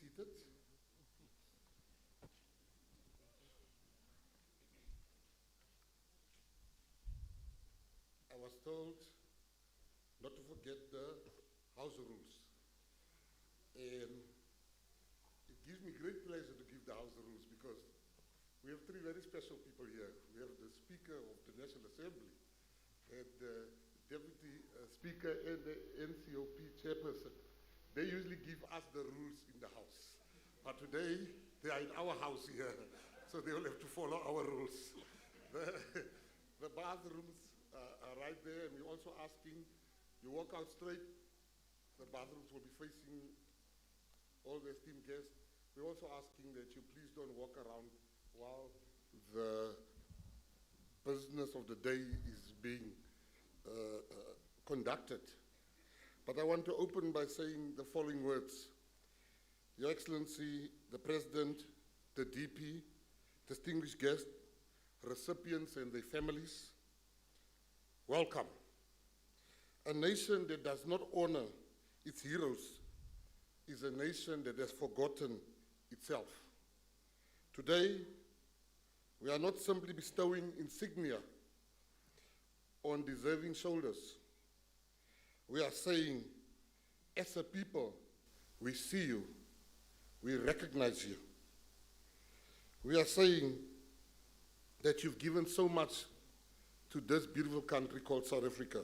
seated. I was told not to forget the house rules. And it gives me great pleasure to give the house rules because we have three very special people here. We have the Speaker of the National Assembly, and the Deputy Speaker and the NCOP Chairperson. They usually give us the rules in the House. But today, they are in our house here, so they will have to follow our rules. The bathrooms are right there, and we're also asking, you walk out straight, the bathrooms will be facing all the esteemed guests. We're also asking that you please don't walk around while the business of the day is being conducted. But I want to open by saying the following words. Your Excellency, the President, the DP, distinguished guests, recipients and their families, welcome. A nation that does not honor its heroes is a nation that has forgotten itself. Today, we are not simply bestowing insignia on deserving shoulders. We are saying, as a people, we see you, we recognize you. We are saying that you've given so much to this beautiful country called South Africa.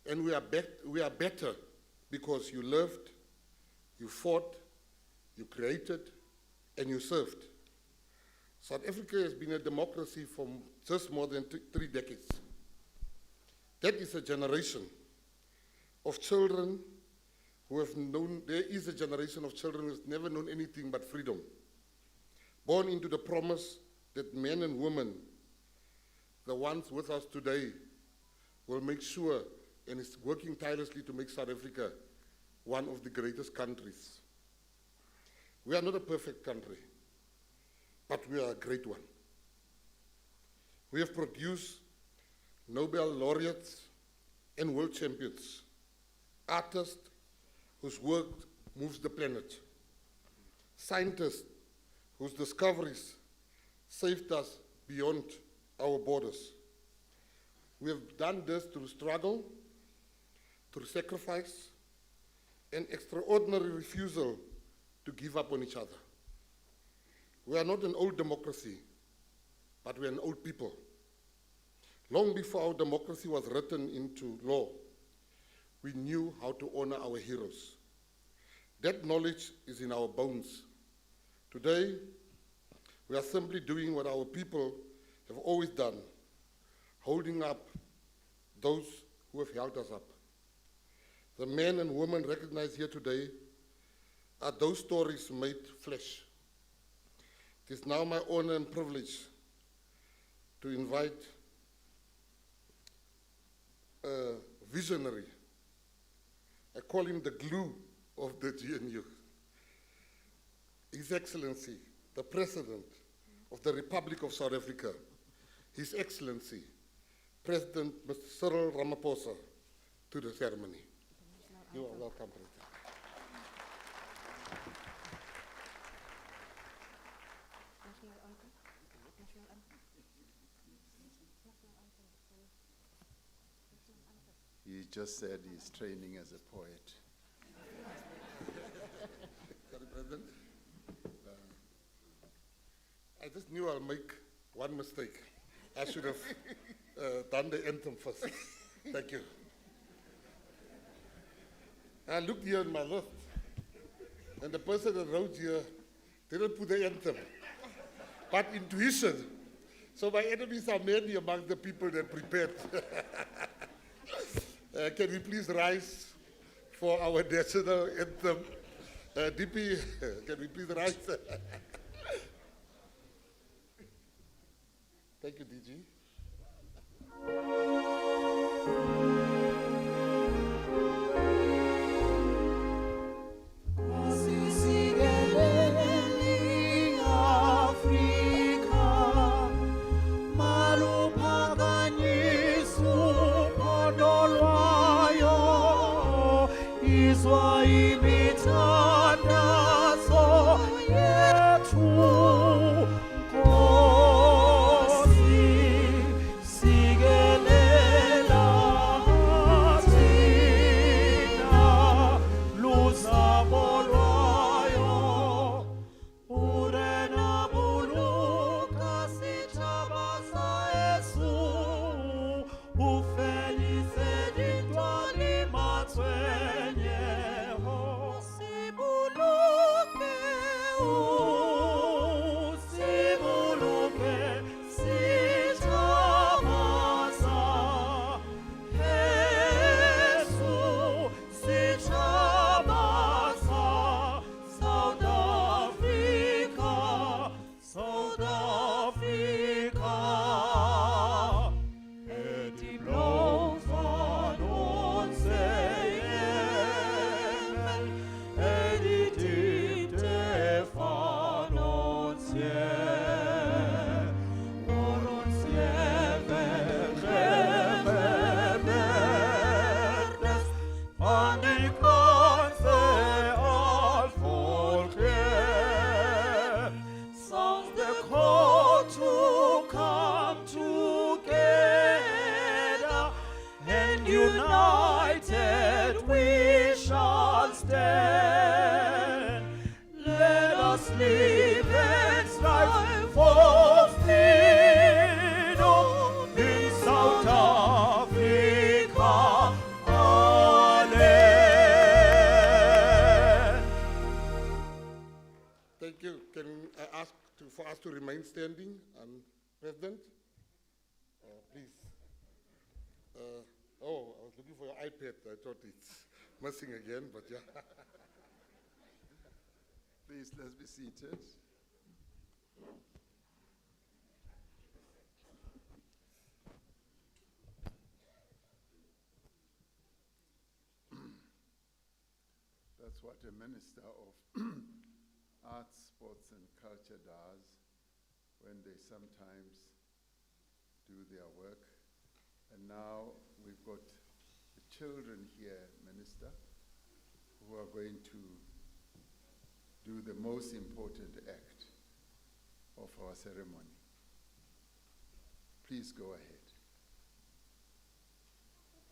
And we are better because you lived, you fought, you created, and you served. South Africa has been a democracy for just more than 3 decades. That is a generation of children who have known, there is a generation of children who has never known anything but freedom, born into the promise that men and women, the ones with us today, will make sure and is working tirelessly to make South Africa one of the greatest countries. We are not a perfect country, but we are a great one. We have produced Nobel laureates and world champions, artists whose work moves the planet, scientists whose discoveries saved us beyond our borders. We have done this through struggle, through sacrifice, and extraordinary refusal to give up on each other. We are not an old democracy, but we are an old people. Long before our democracy was written into law, we knew how to honor our heroes. That knowledge is in our bones. Today, we are simply doing what our people have always done, holding up those who have held us up. The men and women recognized here today are those stories made flesh. It is now my honor and privilege to invite a visionary. I call him the glue of the GNU. His Excellency, the President of the Republic of South Africa, His Excellency, President Mr. Cyril Ramaphosa, to the ceremony. You are welcome, President. He just said he's training as a poet. Sorry, President. I just knew I'll make one mistake. I should have done the anthem first. Thank you. I looked here in my list, and the person that wrote here didn't put the anthem, but intuition. So my enemies are many among the people that prepared. Can we please rise for our national anthem? DP, can we please rise? Thank you, DG. Israel mit united we shall stand. Let us live and strive for freedom in South Africa, our land. Thank you. Can I ask for us to remain standing, President? Please. Oh, I was looking for your iPad. I thought it's missing again, but yeah. Please, let's be seated. That's what a minister of arts, sports, and culture does when they sometimes do their work. And now we've got the children here, Minister, who are going to do the most important act of our ceremony. Please go ahead.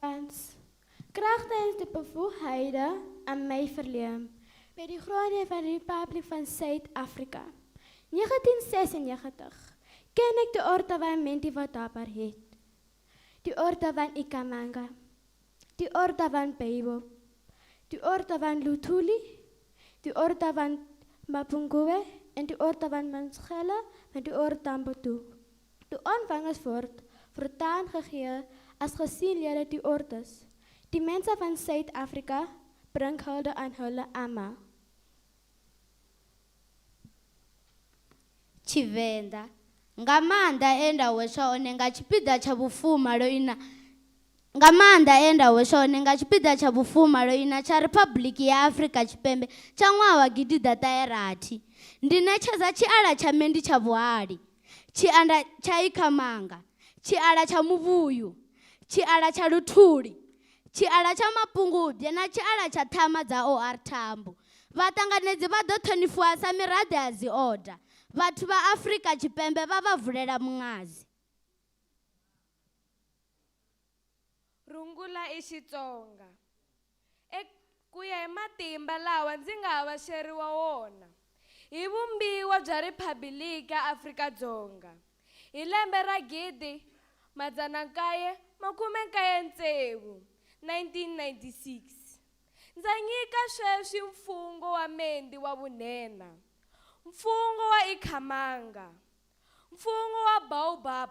Ons kragtens die bevoegdhede aan my verleen by die grondwet van die Republiek van Suid-Afrika. 1996 ken ek die orde van Menti wat daarbij het. Die orde van Ikamanga, die orde van Beibo, die orde van Luthuli, die orde van Mapungwe en die orde van Manschelle en die orde van Botu. De ontvangers word voortaan gegee as gesienlede die ordes. Die mense van Suid-Afrika bring hulde aan hulle almal. Chivenda ngamanda enda weshone ngachipida cha bufuma loina ngamanda enda weshone ngachipida cha bufuma loina cha Republic ya Africa Chipembe cha ṅwaha gidiḓaṱaherathi ndinetshedza tshiala tsha Mendi tsha Buhari tshianda tsha Ikamanga tshiala tsha Muvhuyu tshiala tsha Luthuli tshiala tsha Mapungubwe na tshiala tsha Ṱhama dza OR Tambo vhaṱanganedzi vha ḓo ṱhonifhiwa sa miraḓo ya dzi order. Vhathu va Afrika Tshipembe va va vulela mungazi. Rungula i Xitsonga. Ku ya hi matimba lawa ndzi nga vaxeriwa wona. Hi vumbiwa bya Riphabuliki ya Afrika-Dzonga. Hi lembe ra 1996, 1996. Ndza nyika sweswi mfungo wa Mendi wa vunhenha. Mfungo wa Ikamanga, mfungo wa Baobab,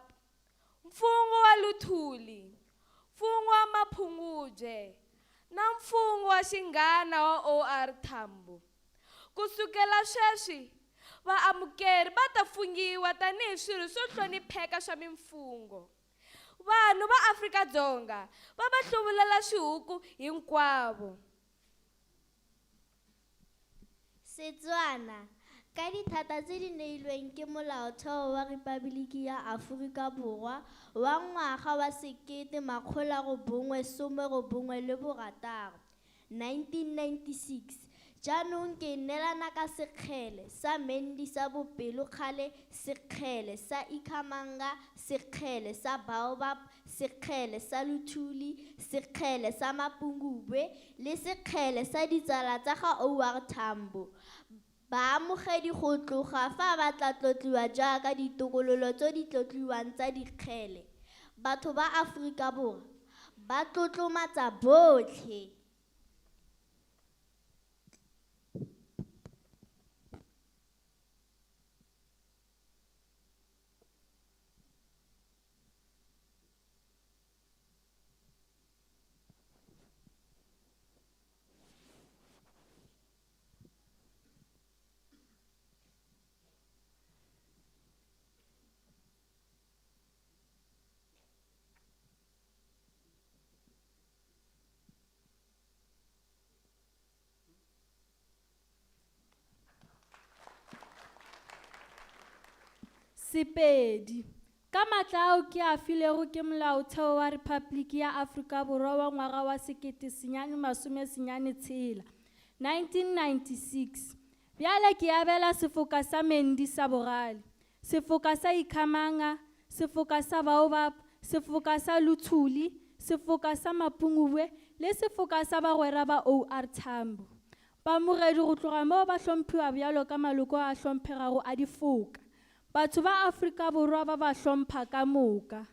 mfungo wa Luthuli, mfungo wa Mapungubwe, na mfungo wa xinghana wa OR Tambo. Kusukela sweswi, vaamukeri va ta fungiwa tanihi swirho swo hlonipheka swa mimfungo. Vanhu va Afrika-Dzonga va va hluvulela swihuku hinkwavo. Setswana ka dithata tse di neilweng ke Molaotheo wa Repaboliki ya Aforika Borwa wa ngwaga wa 1996, 1996, jaanong ke neelana ka sekgele sa Mendi sa bopelokgale, sekgele sa Ikamanga, sekgele sa Baobab, sekgele sa Luthuli, sekgele sa Mapungubwe le sekgele sa ditsala tsa ga OR Tambo. Baamogedi go tloga fa ba tla tlotliwa jaaka ditokololo tse di tlotliwang tsa dikgele. Batho ba Afrika Borwa ba tlotlomatsa botlhe. Sepedi ka matla ao ke a filego ke Molaotheo wa Repaboliki ya Afrika Borwa wa ngwaga wa 1996, 1996. Bjale ke abela sefoka sa Mendi sa bogale, sefoka sa Ikamanga, sefoka sa Baobab, sefoka sa Luthuli, sefoka sa Mapungubwe le sefoka sa bagwera ba OR Tambo. Bamogedi go tloga moo ba hlomphiwa bjalo ka maloko a hlomphegago a difoka. Batho ba Afrika Borwa ba ba hlompha ka moka.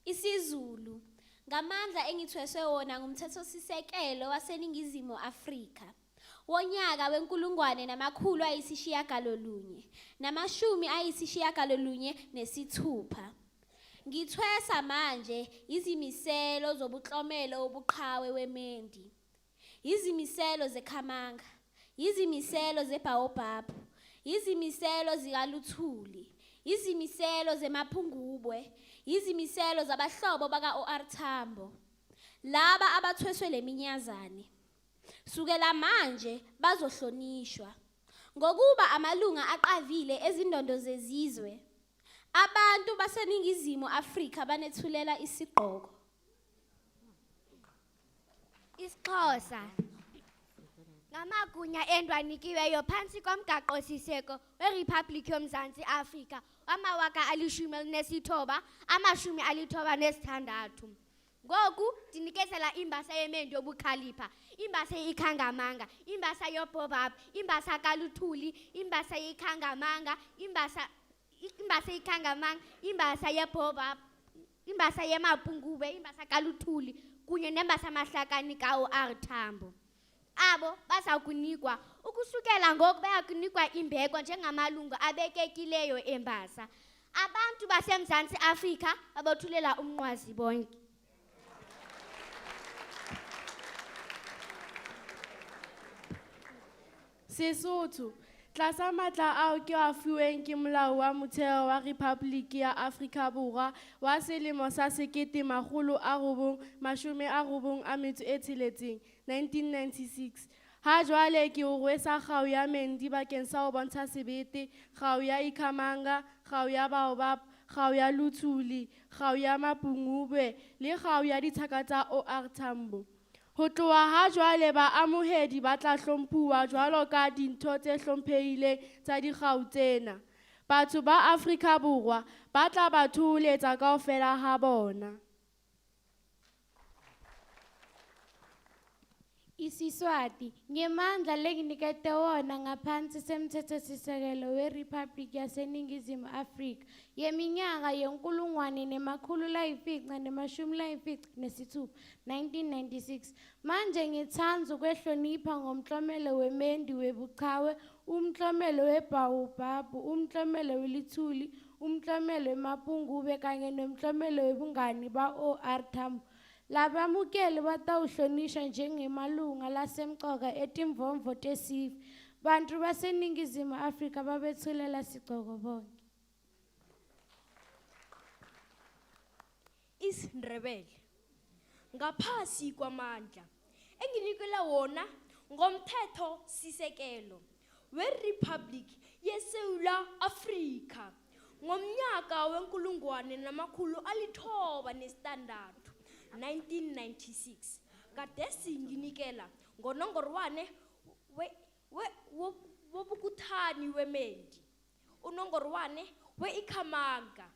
isiZulu ngamandla engithweswe wona ngumthethosisekelo waseNingizimu Afrika wonyaka we-1996 ngithwesa manje izimiselo zobuhlomelo obuqhawe wemendi, izimiselo zeKhamanga, izimiselo zeBaobab, izimiselo zikaLuthuli, izimiselo zeMaphungubwe, izimiselo zabahlobo baka-OR Tambo, laba abathweswe leminyazane. Sukela manje bazohlonishwa ngokuba amalunga aqavile ezindondo zezizwe. Abantu baseNingizimu Afrika banethulela isigqoko. IsiXhosa ngamagunya endwanikiweyo phansi komgaqo siseko weRiphabhlikhi yoMzantsi Afrika wama-1996. Ngoku ndinikezela imbasa yemendi yobukhalipha, imbasa yeikhangamanga, imbasa yoBobab, imbasa kaLuthuli, imbasa yeikhangamanga, imbasa yeikhangamanga, imbasa yeBobab, imbasa yeMaphungubwe, imbasa kaLuthuli kunye nembasa mahlakani ka-OR Tambo. Abo baza kunikwa ukusukela ngoku bayakunikwa imbeko njengamalungu abekekileyo embasa. Abantu baseMzantsi Afrika abothulela umnqwazi bonke. Sesotho, tlasa matla ao ke a fiweng ke molao wa motheo wa Rephaboliki ya Afrika Borwa wa selemo sa 1996, 1996. Ha jwale ke o rwesa kgao ya mendi bakeng sa ho bontsha sebete, kgao ya ikhamanga, kgao ya Baobab, kgao ya Luthuli, kgao ya Mapungubwe le kgao ya dithaka tsa OR Tambo. Ho tloha ha jwale baamohedi ba tla hlomphuwa jwalo ka dintho tse hlomphehileng tsa dikgau tsena. Batho ba Afrika Borwa ba tla ba thuhuletsa kaofela ha bona. IsiSwati ngemandla lenginikete wona ngaphansi semthethosisekelo weRiphabhlikhi yaseNingizimu Afrika yeminyaka ye-1996, 1996. Manje ngithanda ukwehlonipha ngomklomelo wemendi webuqhawe, umklomelo weBaobab, umklomelo weLuthuli, umklomelo weMaphungubwe kanye nomklomelo webungani ba-OR Tambo. Labamukeli batawuhlonishwa njengemalunga lasemqoka etimvomvo tesive. Bantu baseNingizimu Afrika babethulela sigqoko bonke. IsiNdebele ngaphasi kwamandla enginikela wona ngomthetho sisekelo weRiphabhlikhi yeSewula Afrika ngomnyaka we-1996, 1996. Kadesi nginikela ngonongorwane wobukuthani wemendi, unongorwane weikhamanga,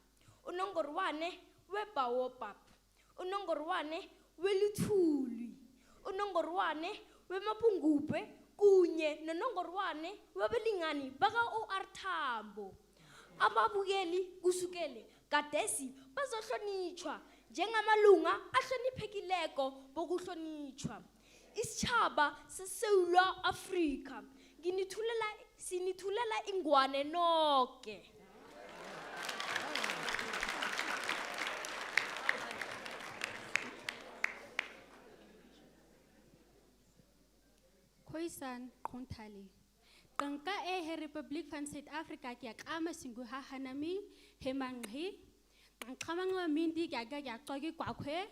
unongorwane weBaobab, unongorwane weLuthuli, unongorwane weMaphungubwe kunye nonongorwane wabelingani baka-OR Tambo. Ababukeli kusukele kadesi bazohlonitshwa njengamalunga ahloniphekileko bokuhlonitshwa. Isitjhaba seSewula Afrika sinithulela ingwane noke. Khoisan Qontale. Kanka he Republic van South Africa ki akama singu ha hanami he manghi. Nkamanga mindi gaga yakogi kwakwe.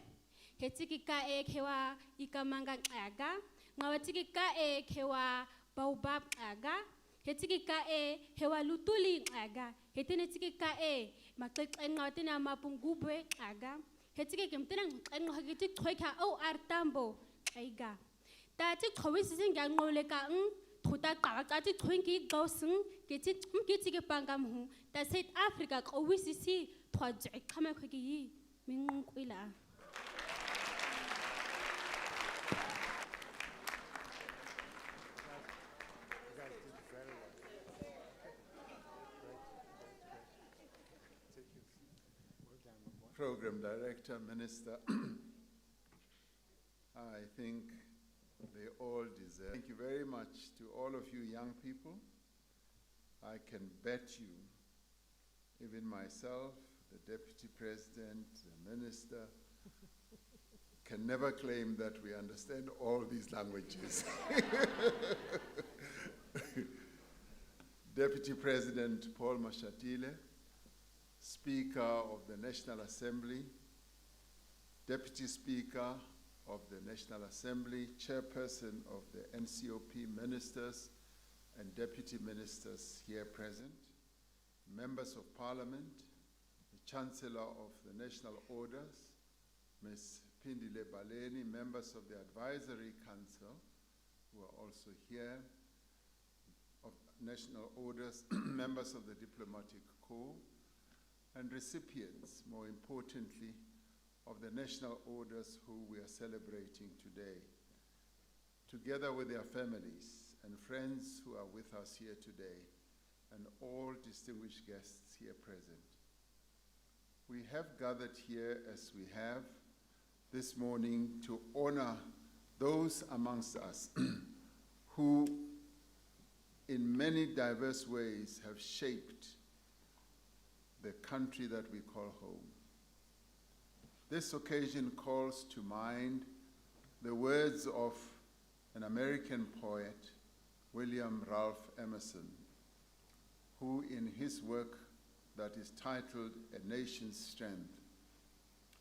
Hetiki ka kewa ikamanga aga. Ngawatiki ka kewa Baobab aga. Hetiki ka hewa Luthuli aga. Hetenetiki ka makekengawatena Mapungubwe aga. Hetiki kemtena ngahagiti kweka OR Tambo aiga. Tati khowisi singanqole ka thuta qaqati khwinki qosing kiti pangam hu ta South Africa khowisi si Twa kama kwa ki minkwila. Program Director, Minister, I think they all deserve. Thank you very much to all of you young people. I can bet you, even myself, the Deputy President, the Minister, can never claim that we understand all these languages. Deputy President Paul Mashatile, Speaker of the National Assembly, Deputy Speaker of the National Assembly, Chairperson of the NCOP Ministers and Deputy Ministers here present, Members of Parliament, the Chancellor of the National Orders, Ms. Pindile Baleni, members of the Advisory Council, who are also here, of National Orders, members of the Diplomatic Corps, and recipients, more importantly, of the National Orders who we are celebrating today, together with their families and friends who are with us here today, and all distinguished guests here present. We have gathered here as we have this morning to honor those amongst us who in many diverse ways have shaped the country that we call home. This occasion calls to mind the words of an American poet, William Ralph Emerson, who in his work that is titled A Nation's Strength,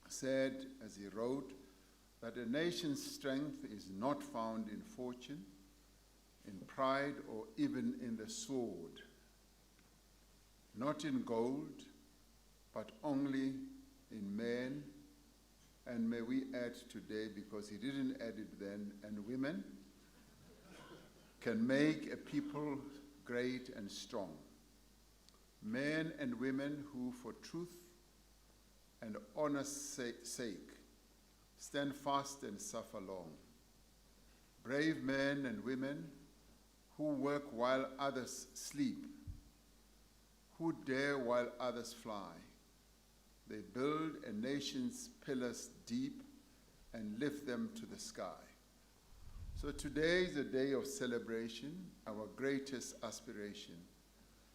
said, as he wrote, that a nation's strength is not found in fortune, in pride, or even in the sword, not in gold, but only in men, and may we add today, because he didn't add it then, and women, can make a people great and strong. Men and women who, for truth and honor's sake, stand fast and suffer long. Brave men and women who work while others sleep, who dare while others fly. They build a nation's pillars deep and lift them to the sky. So today is a day of celebration, our greatest aspiration,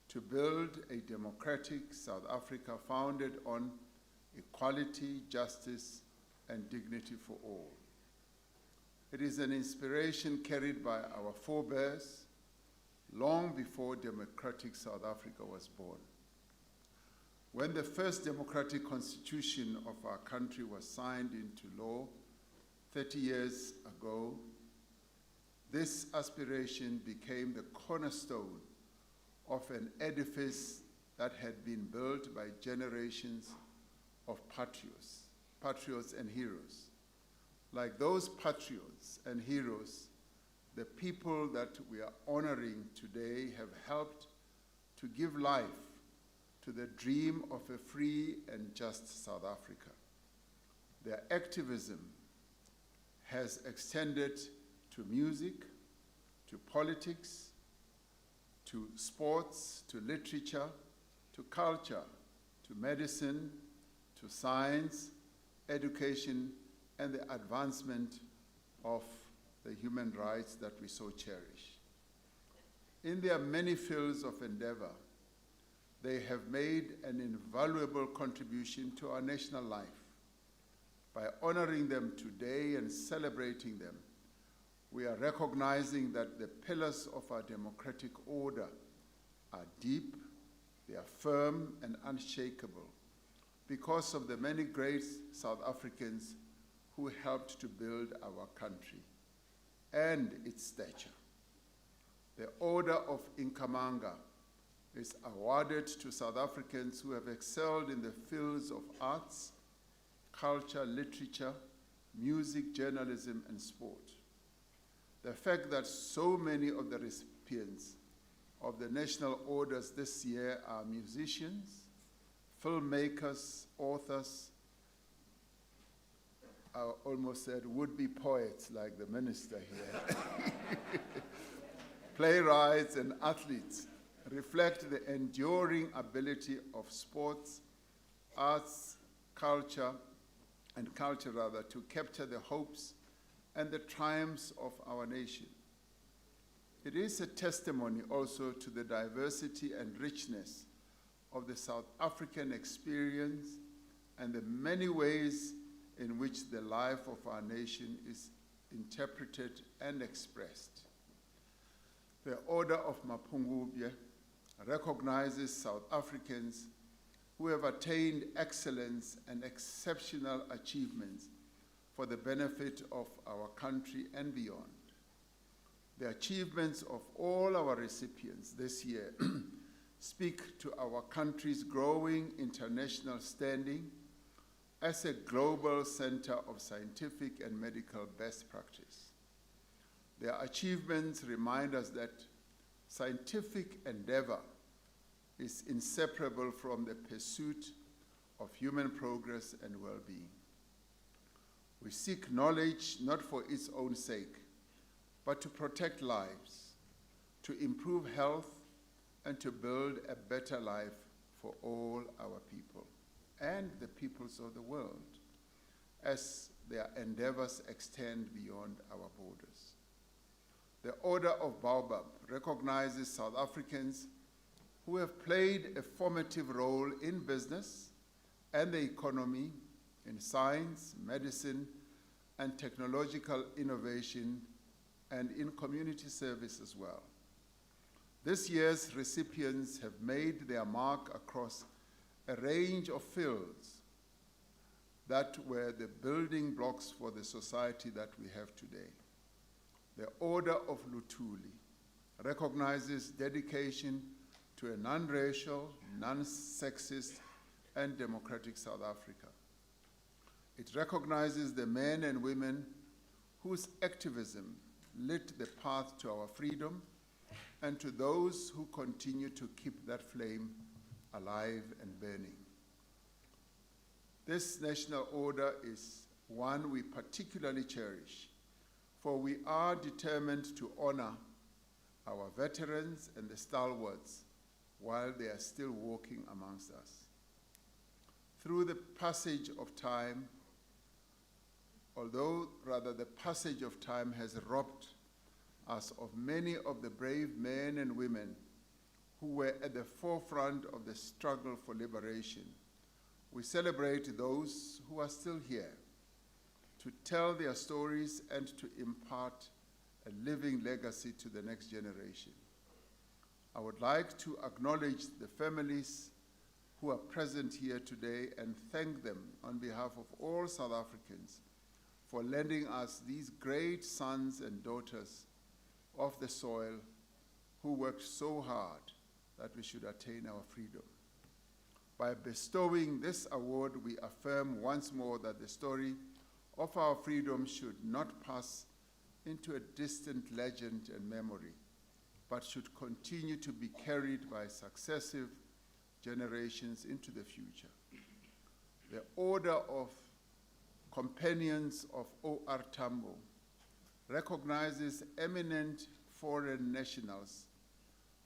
to build a democratic South Africa founded on equality, justice, and dignity for all. It is an inspiration carried by our forebears long before democratic South Africa was born. When the first democratic constitution of our country was signed into law 30 years ago, this aspiration became the cornerstone of an edifice that had been built by generations of patriots and heroes. Like those patriots and heroes, the people that we are honoring today have helped to give life to the dream of a free and just South Africa. Their activism has extended to music, to politics, to sports, to literature, to culture, to medicine, to science, education, and the advancement of the human rights that we so cherish. In their many fields of endeavor, they have made an invaluable contribution to our national life. By honoring them today and celebrating them, we are recognizing that the pillars of our democratic order are deep, they are firm and unshakable because of the many great South Africans who helped to build our country and its stature. The Order of Nkamanga is awarded to South Africans who have excelled in the fields of arts, culture, literature, music, journalism, and sport. The fact that so many of the recipients of the national orders this year are musicians, filmmakers, authors, I almost said would-be poets like the minister here, playwrights and athletes reflect the enduring ability of sports, arts, culture to capture the hopes and the triumphs of our nation. It is a testimony also to the diversity and richness of the South African experience and the many ways in which the life of our nation is interpreted and expressed. The Order of Mapungubwe recognizes South Africans who have attained excellence and exceptional achievements for the benefit of our country and beyond. The achievements of all our recipients this year speak to our country's growing international standing as a global center of scientific and medical best practice. Their achievements remind us that scientific endeavor is inseparable from the pursuit of human progress and well-being. We seek knowledge not for its own sake, but to protect lives, to improve health, and to build a better life for all our people and the peoples of the world as their endeavors extend beyond our borders. The Order of Baobab recognizes South Africans who have played a formative role in business and the economy, in science, medicine, and technological innovation, and in community service as well. This year's recipients have made their mark across a range of fields that were the building blocks for the society that we have today. The Order of Luthuli recognizes dedication to a non-racial, non-sexist, and democratic South Africa. It recognizes the men and women whose activism lit the path to our freedom, and to those who continue to keep that flame alive and burning. This national order is one we particularly cherish, for we are determined to honor our veterans and the stalwarts while they are still walking amongst us. Through the passage of time, although rather the passage of time has robbed us of many of the brave men and women who were at the forefront of the struggle for liberation, we celebrate those who are still here to tell their stories and to impart a living legacy to the next generation. I would like to acknowledge the families who are present here today and thank them on behalf of all South Africans for lending us these great sons and daughters of the soil who worked so hard that we should attain our freedom. By bestowing this award, we affirm once more that the story of our freedom should not pass into a distant legend and memory, but should continue to be carried by successive generations into the future. The Order of Companions of O.R. Tambo recognizes eminent foreign nationals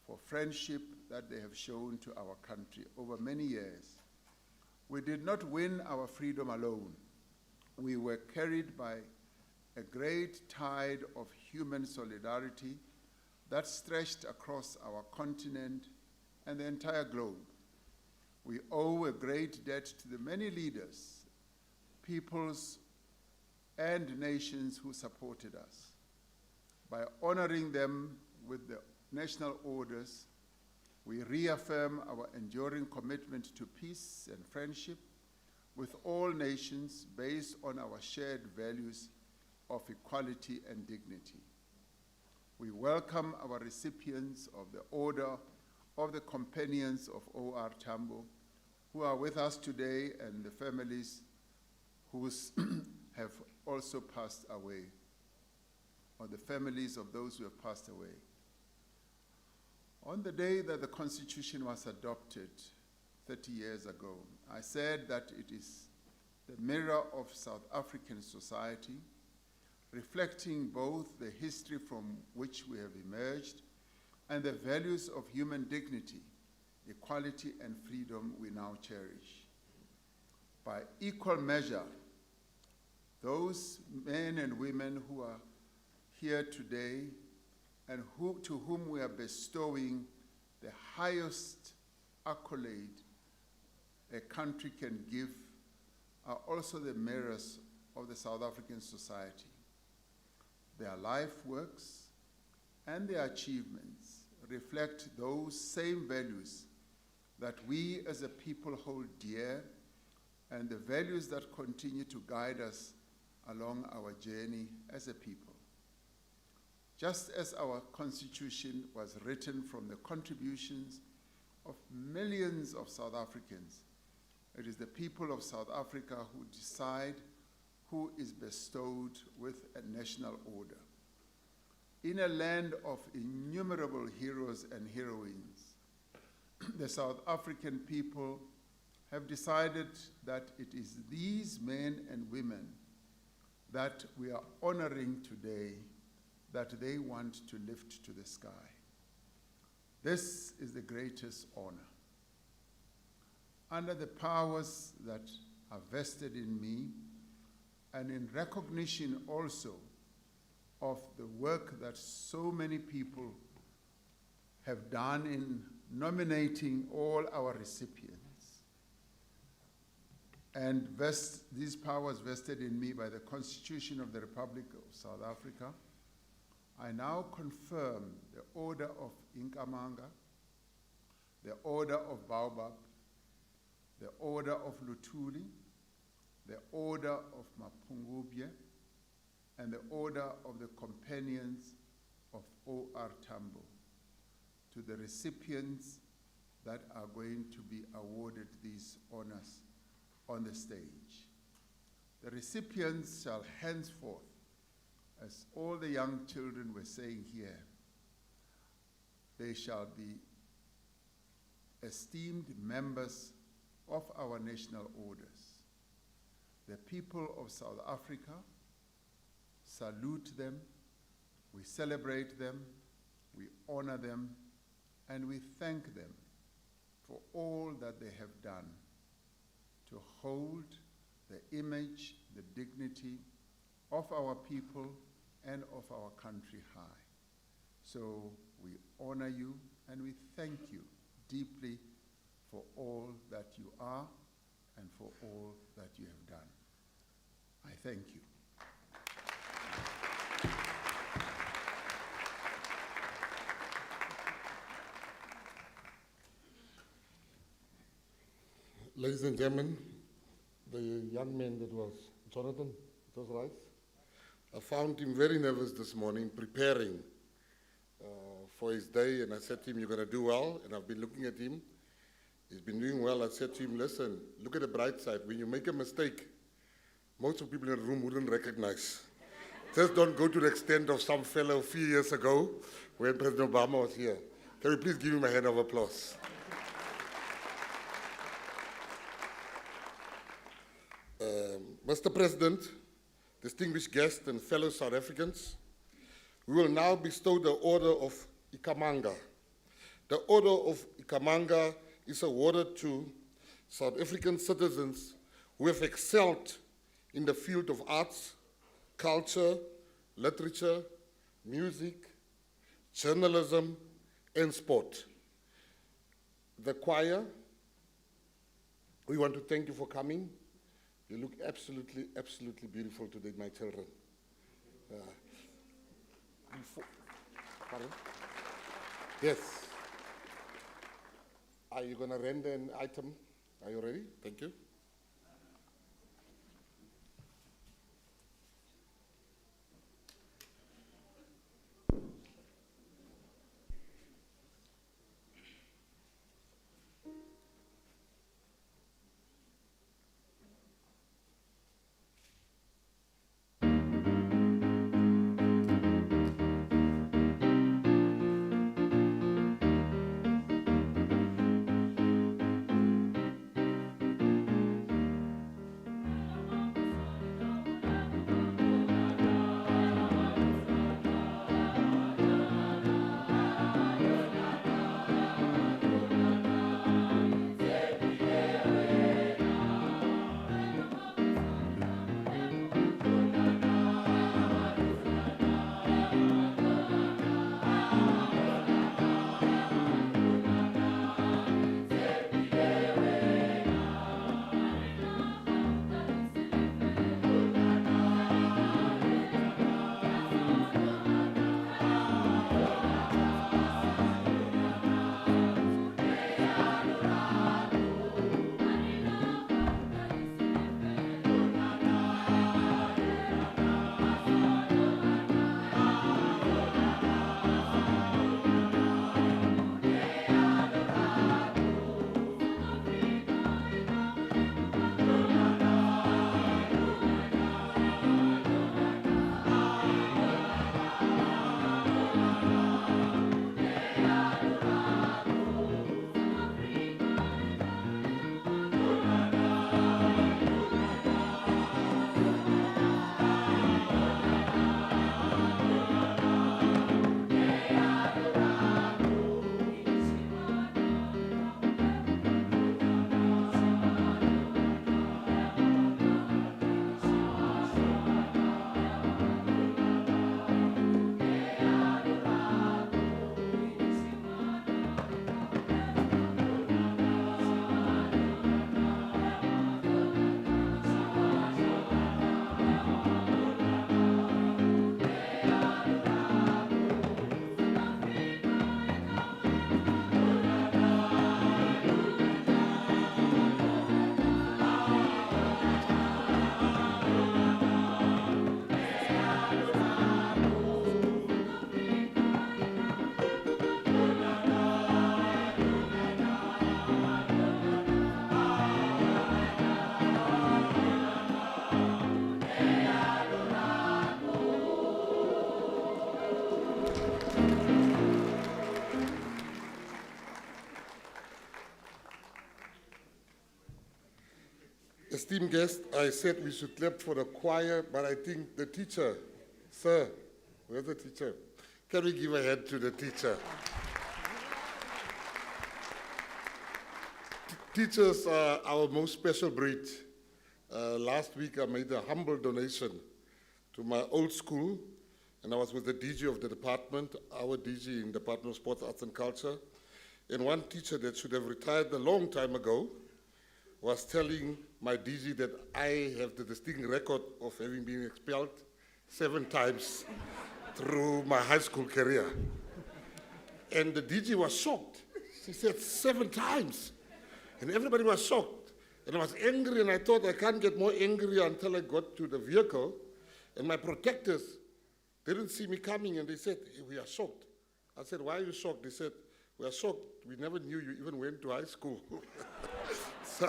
for friendship that they have shown to our country over many years. We did not win our freedom alone. We were carried by a great tide of human solidarity that stretched across our continent and the entire globe. We owe a great debt to the many leaders, peoples, and nations who supported us. By honoring them with the national orders, we reaffirm our enduring commitment to peace and friendship with all nations based on our shared values of equality and dignity. We welcome our recipients of the Order of the Companions of O.R. Tambo who are with us today, and the families who have also passed away, or the families of those who have passed away. On the day that the Constitution was adopted, 30 years ago. I said that it is the mirror of South African society, reflecting both the history from which we have emerged and the values of human dignity, equality, and freedom we now cherish. By equal measure, those men and women who are here today and to whom we are bestowing the highest accolade a country can give are also the mirrors of the South African society. Their life works and their achievements reflect those same values that we as a people hold dear and the values that continue to guide us along our journey as a people. Just as our Constitution was written from the contributions of millions of South Africans, it is the people of South Africa who decide who is bestowed with a national order. In a land of innumerable heroes and heroines, the South African people have decided that it is these men and women that we are honoring today that they want to lift to the sky. This is the greatest honor. Under the powers that are vested in me, and in recognition also of the work that so many people have done in nominating all our recipients, and these powers vested in me by the Constitution of the Republic of South Africa, I now confirm the Order of Nkamanga, the Order of Baobab, the Order of Luthuli, the Order of Mapungubwe, and the Order of the Companions of O.R. Tambo to the recipients that are going to be awarded these honors on the stage. The recipients shall henceforth, as all the young children were saying here, they shall be esteemed members of our national orders. The people of South Africa salute them, we celebrate them, we honor them, and we thank them for all that they have done to hold the image, the dignity of our people and of our country high. So we honor you and we thank you deeply for all that you are and for all that you have done. I thank you. Ladies and gentlemen, the young man that was Jonathan, it was right. I found him very nervous this morning preparing for his day, and I said to him, you're going to do well, and I've been looking at him. He's been doing well. I said to him, listen, look at the bright side. When you make a mistake, most of the people in the room wouldn't recognize. Just don't go to the extent of some fellow a few years ago when President Obama was here. Can we please give him a hand of applause? Mr. President, distinguished guests and fellow South Africans, we will now bestow the Order of Nkamanga. The Order of Nkamanga is awarded to South African citizens who have excelled in the field of arts, culture, literature, music, journalism, and sport. The choir, we want to thank you for coming. You look absolutely, absolutely beautiful today, my children. Pardon? Yes. Are you going to render an item? Are you ready? Thank you. Esteemed guests, I said we should clap for the choir, but I think the teacher, sir, where's the teacher? Can we give a hand to the teacher? Teachers are our most special breed. Last week I made a humble donation to my old school, and I was with the DG of the department, our DG in Department of Sports, Arts and Culture, and one teacher that should have retired a long time ago was telling my DG that I have the distinct record of having been expelled 7 times through my high school career. And the DG was shocked. She said 7 times. And everybody was shocked. And I was angry, and I thought I can't get more angry until I got to the vehicle. And my protectors didn't see me coming, and they said, hey, we are shocked. I said, why are you shocked? They said, we are shocked. We never knew you even went to high school. So,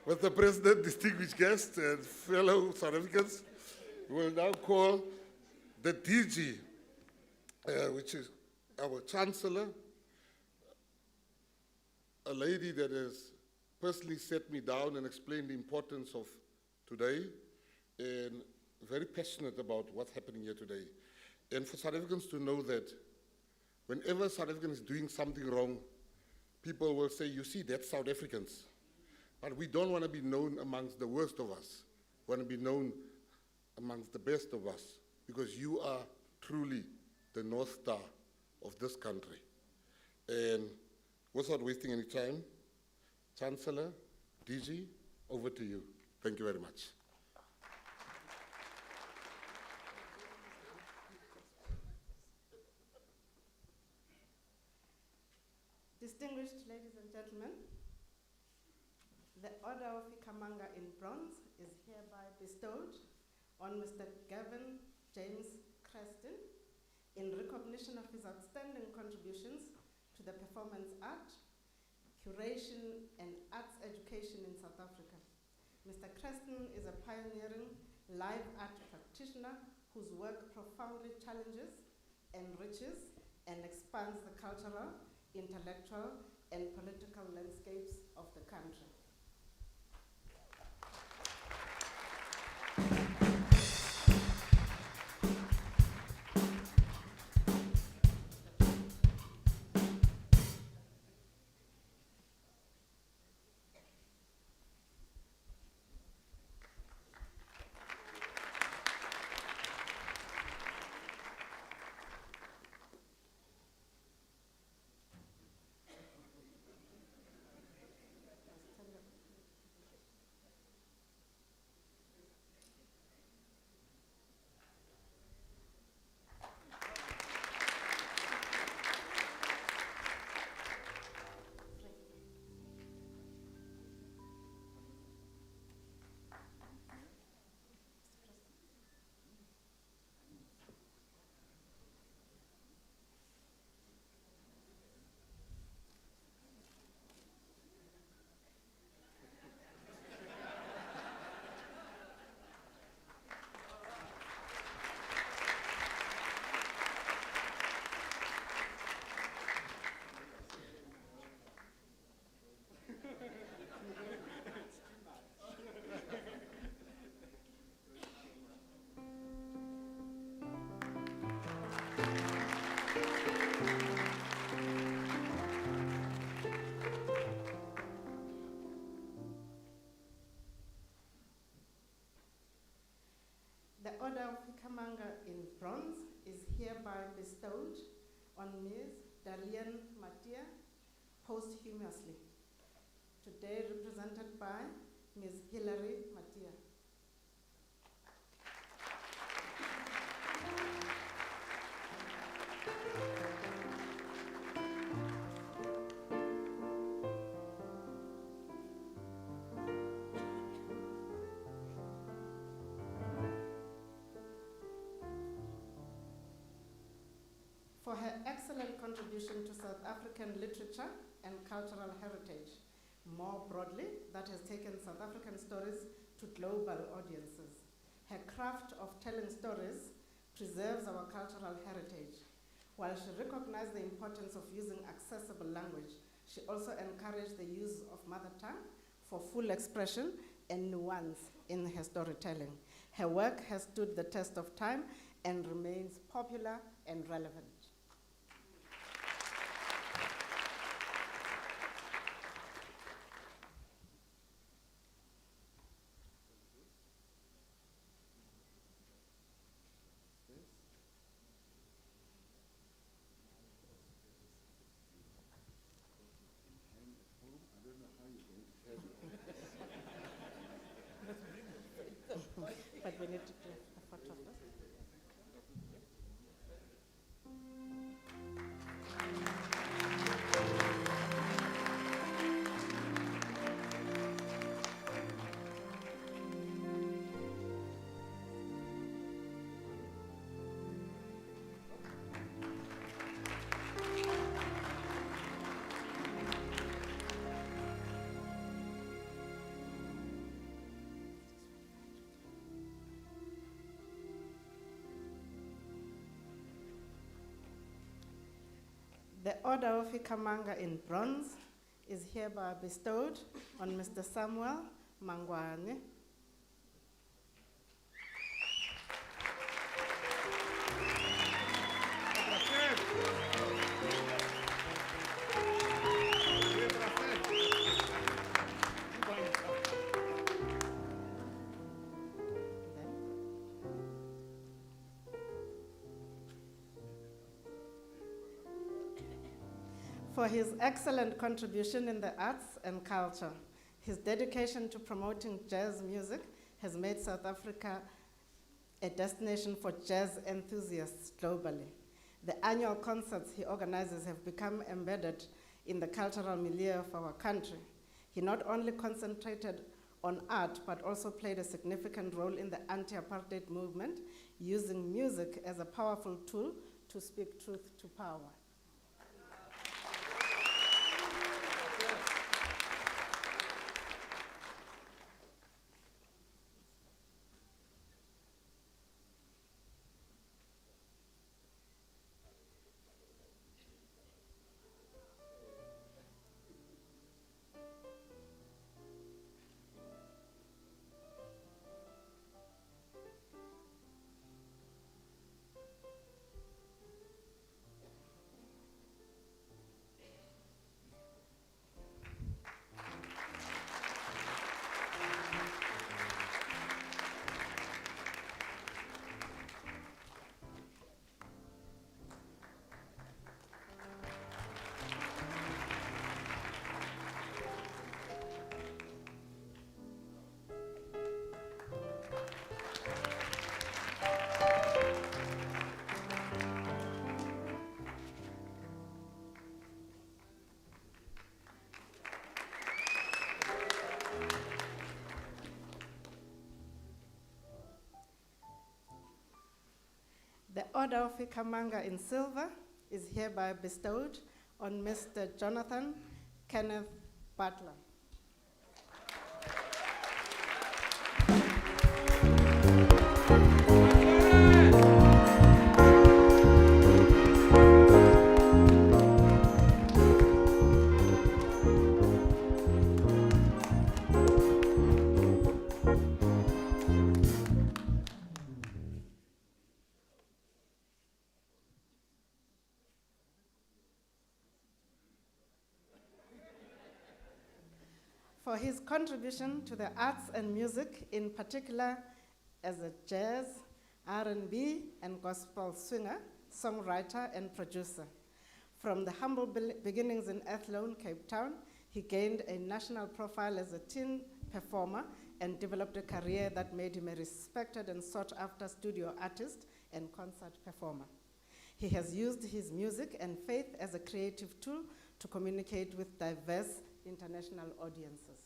with the President, distinguished guests, and fellow South Africans, we will now call the DG, which is our Chancellor, a lady that has personally set me down and explained the importance of today, and very passionate about what's happening here today. And for South Africans to know that whenever South African is doing something wrong, people will say, you see, that's South Africans. But we don't want to be known amongst the worst of us. We want to be known amongst the best of us, because you are truly the North Star of this country. And without wasting any time, Chancellor, DG, over to you. Thank you very much. Distinguished ladies and gentlemen, the Order of Ikamanga in Bronze is hereby bestowed on Mr. Gavin James Creston in recognition of his outstanding contributions to the performance art, curation, and arts education in South Africa. Mr. Creston is a pioneering live art practitioner whose work profoundly challenges, enriches, and expands the cultural, intellectual, and political landscapes of the country. The Order of Ikamanga in Bronze is hereby bestowed on Ms. Dalian Matia posthumously, today represented by Ms. Hilary Matia. For her excellent contribution to South African literature and cultural heritage, more broadly, that has taken South African stories to global audiences. Her craft of telling stories preserves our cultural heritage. While she recognized the importance of using accessible language, she also encouraged the use of mother tongue for full expression and nuance in her storytelling. Her work has stood the test of time and remains popular and relevant. But we need to do a photo first. The Order of Ikamanga in bronze is hereby bestowed on Mr. Samuel Mangwane. For his excellent contribution in the arts and culture, his dedication to promoting jazz music has made South Africa a destination for jazz enthusiasts globally. The annual concerts he organizes have become embedded in the cultural milieu of our country. He not only concentrated on art, but also played a significant role in the anti-apartheid movement, using music as a powerful tool to speak truth to power. The Order of Ikamanga in silver is hereby bestowed on Mr. Jonathan Kenneth Butler. For his contribution to the arts and music, in particular as a jazz, R&B, and gospel singer, songwriter, and producer. From the humble beginnings in Athlone, Cape Town, he gained a national profile as a teen performer and developed a career that made him a respected and sought-after studio artist and concert performer. He has used his music and faith as a creative tool to communicate with diverse international audiences.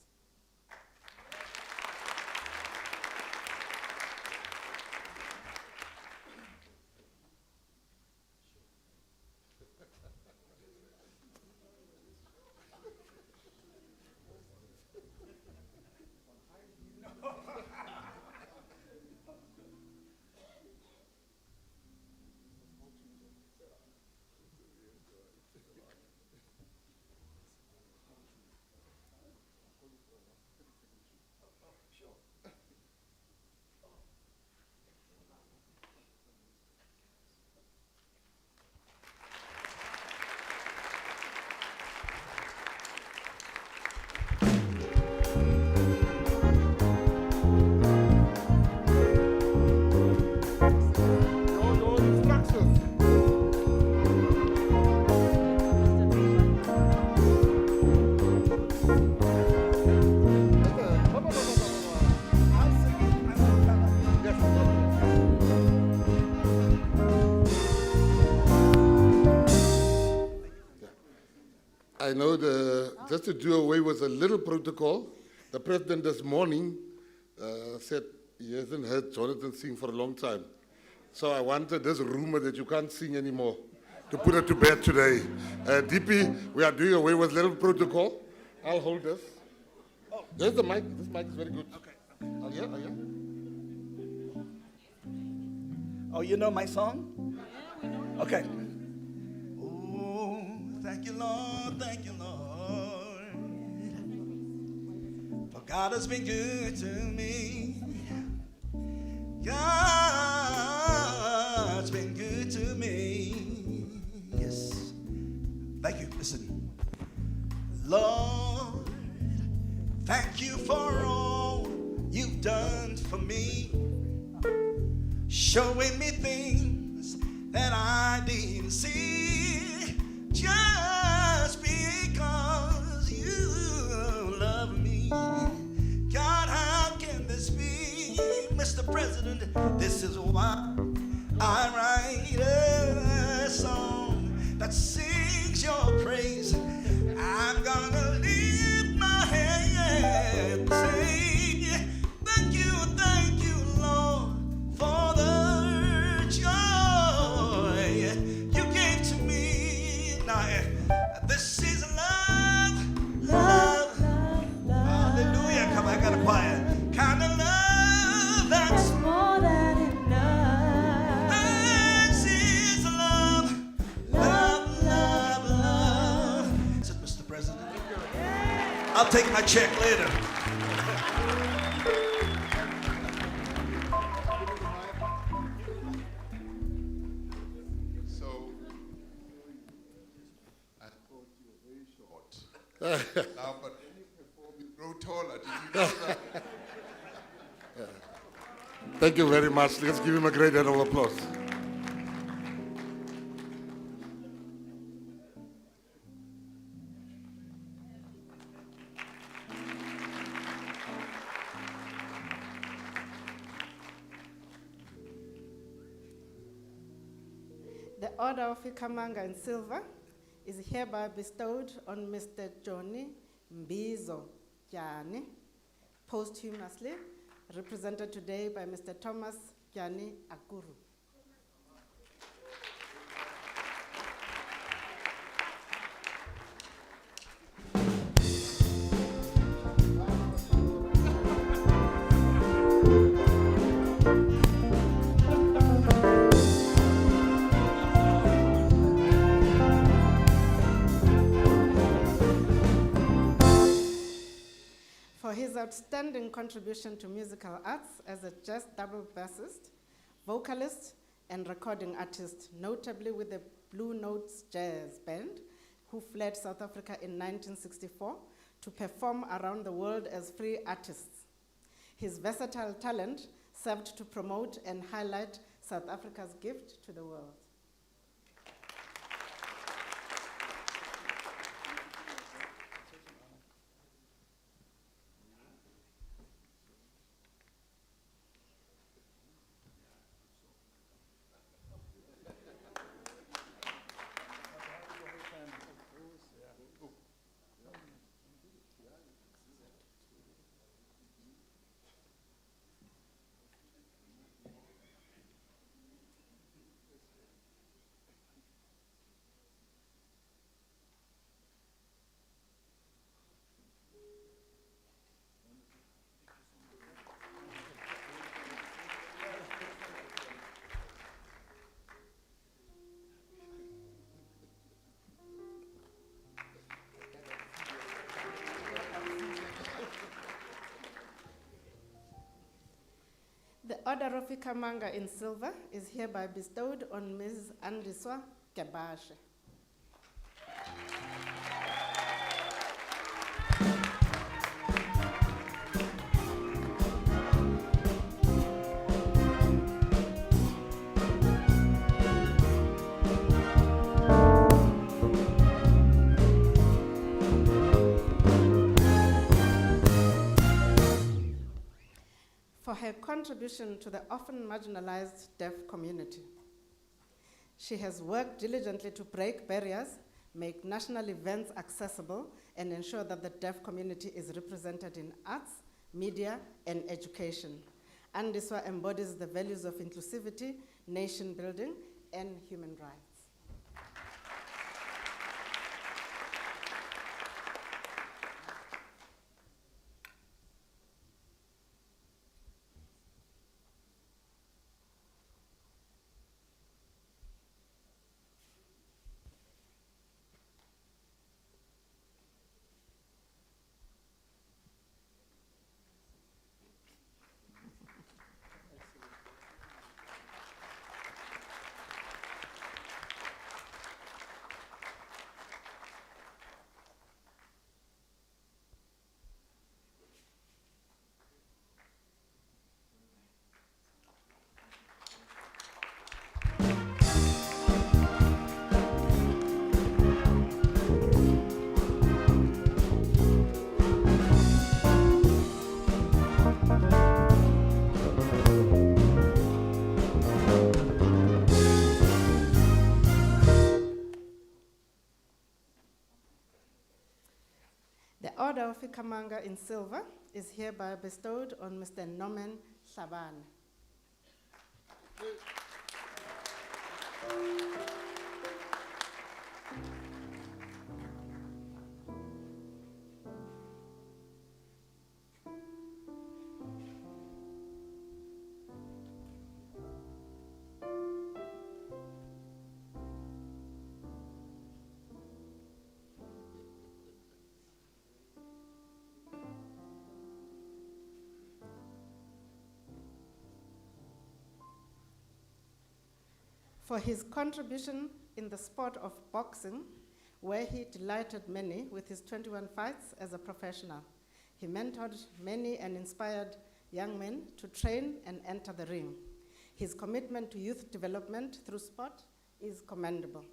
I know just to do away with a little protocol, the president this morning said he hasn't heard Jonathan sing for a long time. So I wanted this rumor that you can't sing anymore to put it to bed today. DP, we are doing away with little protocol. I'll hold this. There's the mic. This mic is very good. Okay. Oh, yeah, oh, yeah. Oh, you know my song? Yeah, we know. Okay. Oh, thank you, Lord, for God has been good to me. God's been good to me. Yes. Thank you. Listen. Lord, thank you for all you've done for me. Showing me things that I didn't see. Just because you love me. God, how can this be? Mr. President, this is why I write a song that sings your praise. I'm gonna lift my hand and say, thank you, Lord, for the joy you gave to me. Now, this is love. Hallelujah. Come on, I got a choir. Kind of love that's more than enough. This is love. Said Mr. President. I'll take my check later. So, I thought you were very short. Now, but when you perform, you grow taller. Did you know that? Thank you very much. Let's give him a great round of applause. The Order of Ikamanga in silver is hereby bestowed on Mr. Johnny Mbizo Kyani, posthumously represented today by Mr. Thomas Kyani Akuru. For his outstanding contribution to musical arts as a jazz double bassist, vocalist, and recording artist, notably with the Blue Notes Jazz Band, who fled South Africa in 1964 to perform around the world as free artists. His versatile talent served to promote and highlight South Africa's gift to the world. The Order of Ikamanga in silver is hereby bestowed on Ms. Andiswa Kebashe. For her contribution to the often marginalized deaf community. She has worked diligently to break barriers make national events accessible, and ensure that the deaf community is represented in arts, media, and education. Andiswa embodies the values of inclusivity, nation building, and human rights. The Order of Ikamanga in silver is hereby bestowed on Mr. Norman Shabane. For his contribution in the sport of boxing, where he delighted many with his 21 fights as a professional. He mentored many and inspired young men to train and enter the ring. His commitment to youth development through sport is commendable.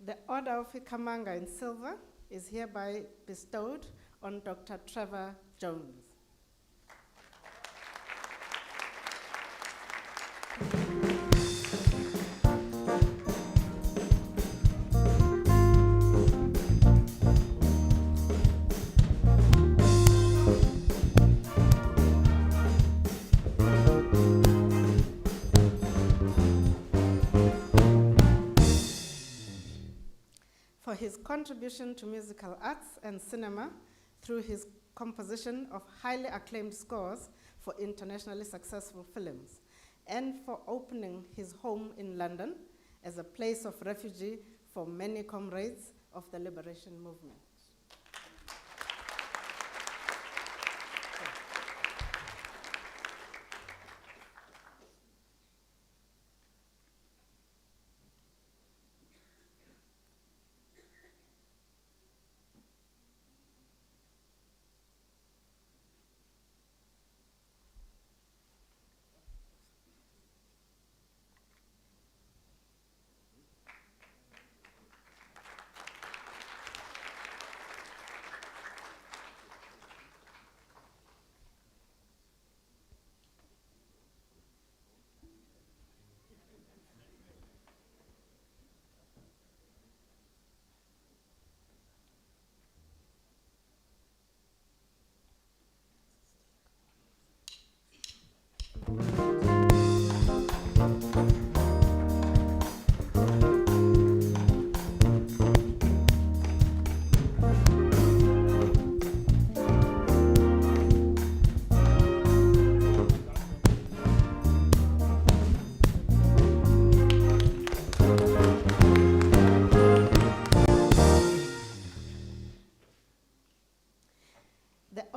The Order of Ikamanga in silver is hereby bestowed on Dr. Trevor Jones. For his contribution to musical arts and cinema through his composition of highly acclaimed scores for internationally successful films, and for opening his home in London as a place of refuge for many comrades of the liberation movement.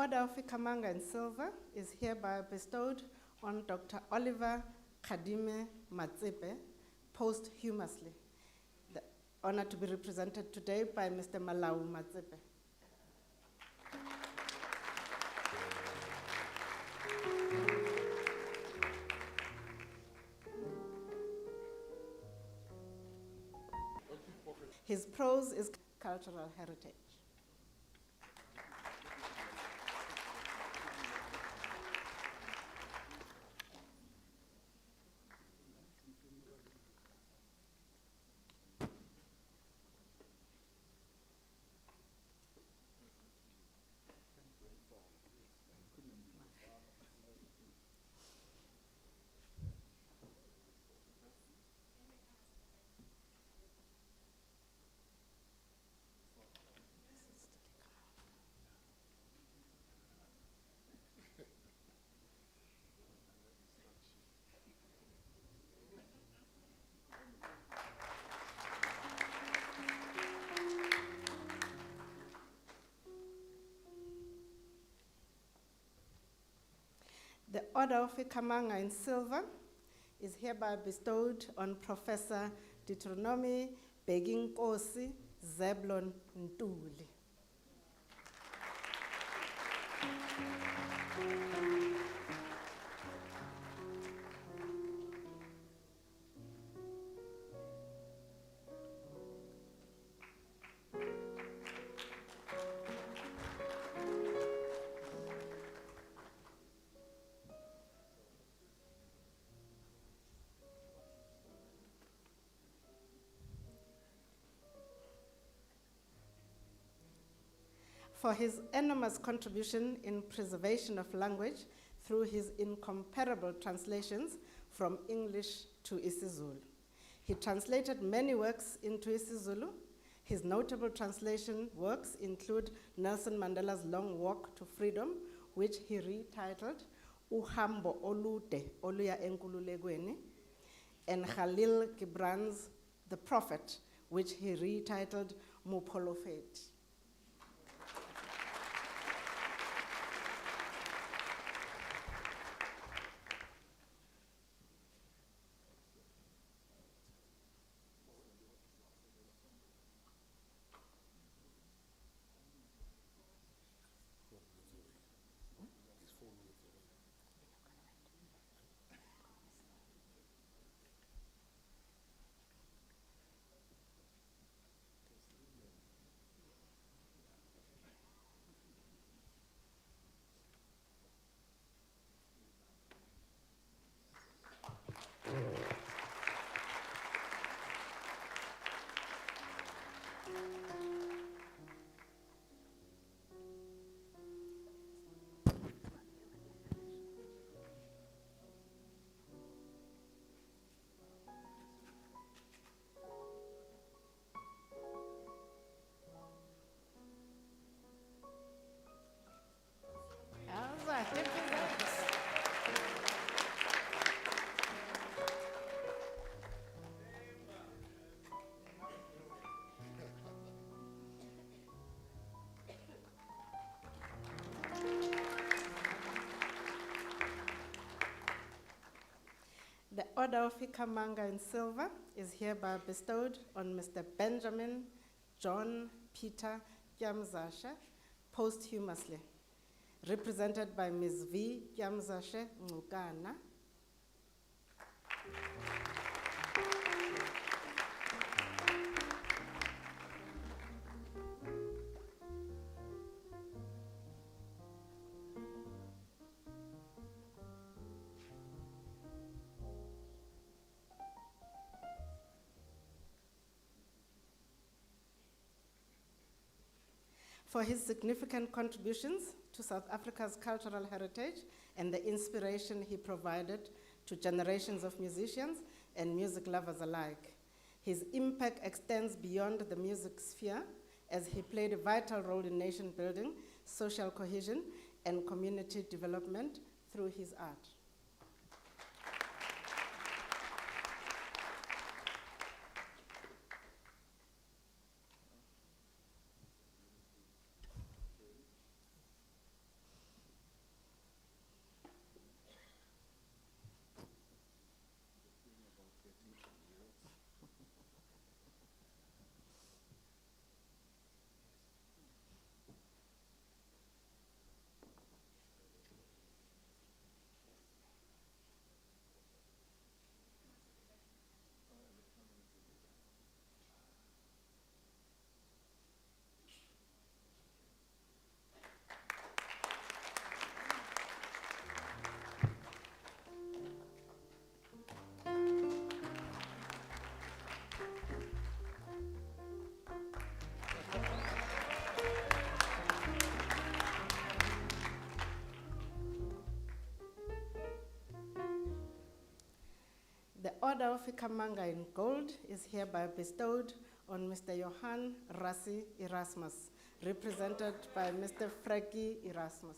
Order of Ikhamanga in silver is hereby bestowed on Dr. Oliver Khadime Matsepe posthumously. The honor to be represented today by Mr. Malau Matsepe. His prose is cultural heritage. The Order of Ikhamanga in silver is hereby bestowed on Professor Deuteronomy Beginkosi Zeblon Ntuli. For his enormous contribution in preservation of language through his incomparable translations from English to isiZulu. He translated many works into isiZulu. His notable translation works include Nelson Mandela's Long Walk to Freedom, which he retitled Uhambo Olude Oluya Enkululekweni, and Khalil Gibran's The Prophet, which he retitled Mupolofet. The Order of Ikhamanga in silver is hereby bestowed on Mr. Benjamin John Peter Kyamzashe posthumously, represented by Ms. V. Kyamzashe Ngukana. For his significant contributions to South Africa's cultural heritage and the inspiration he provided to generations of musicians and music lovers alike. His impact extends beyond the music sphere, as he played a vital role in nation building, social cohesion, and community development through his art. Order of Ikamanga in gold is hereby bestowed on Mr. Johan Rassi Erasmus, represented by Mr. Frankie Erasmus.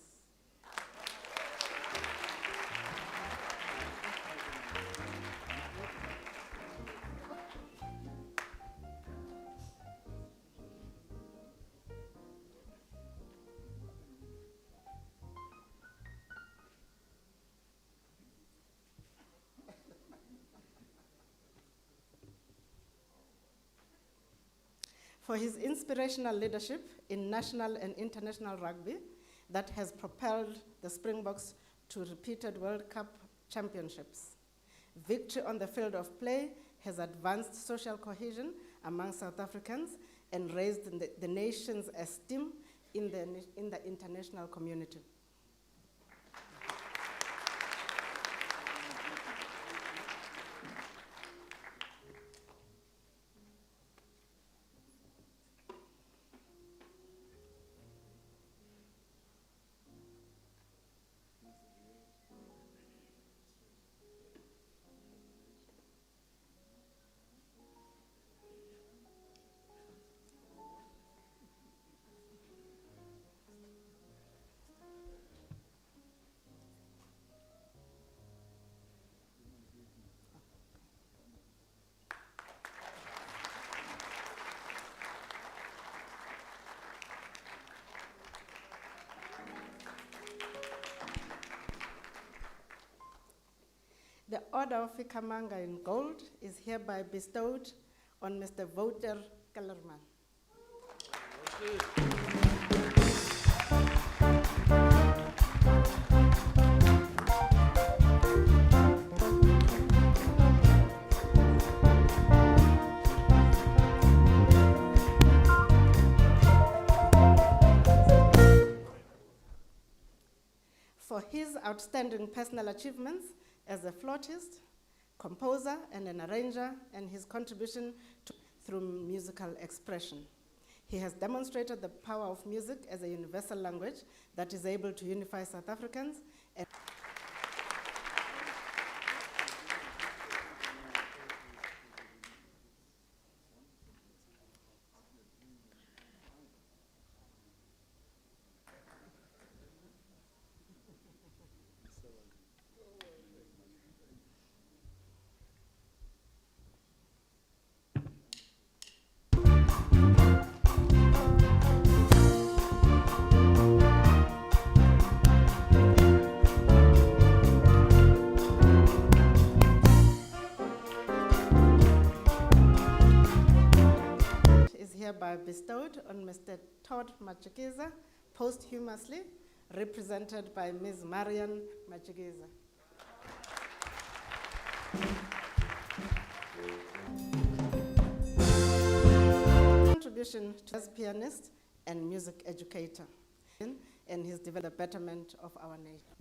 For his inspirational leadership in national and international rugby that has propelled the Springboks to repeated World Cup championships. Victory on the field of play has advanced social cohesion among South Africans and raised the nation's esteem in the international community. The Order of Ikamanga in gold is hereby bestowed on Mr. Wouter Kellerman. For his outstanding personal achievements as a flautist, composer, and an arranger, and his contribution through musical expression. He has demonstrated the power of music as a universal language that is able to unify South Africans. Hereby bestowed on Mr. Todd Machikeza, posthumously, represented by Ms. Marian Machikeza. Contribution as pianist and music educator, and his developed betterment of our nation.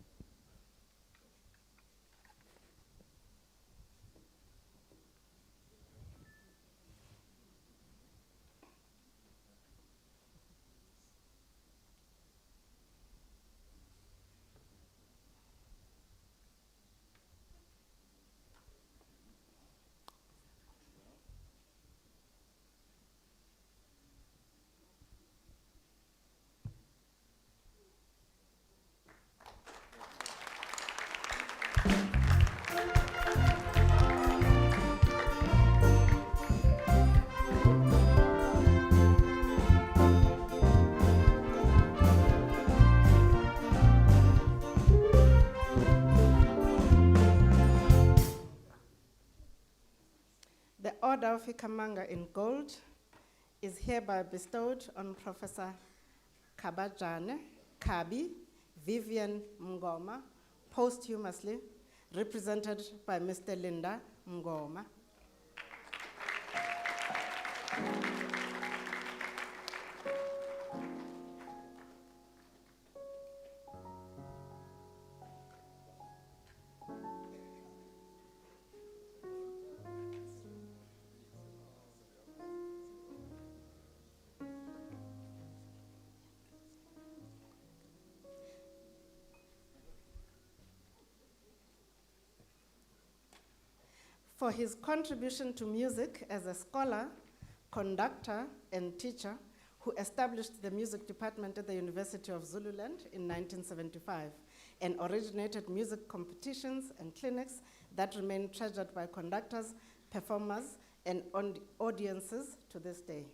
The Order of Ikamanga in gold is hereby bestowed on Professor Kabajane Kabi Vivian Mngoma, posthumously, represented by Mr. Linda Mngoma. For his contribution to music as a scholar, conductor, and teacher who established the music department at the University of Zululand in 1975 and originated music competitions and clinics that remain treasured by conductors, performers, and audiences to this day.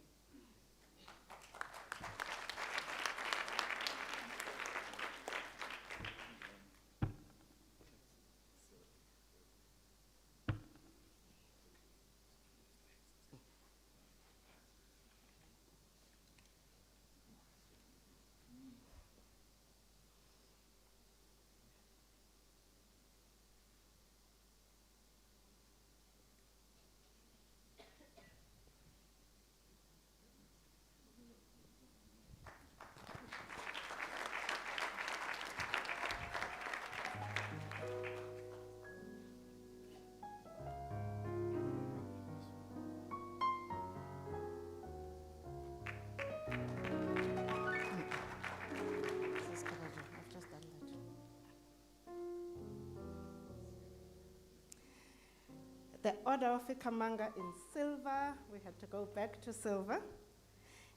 The Order of Ikamanga in silver, we had to go back to silver,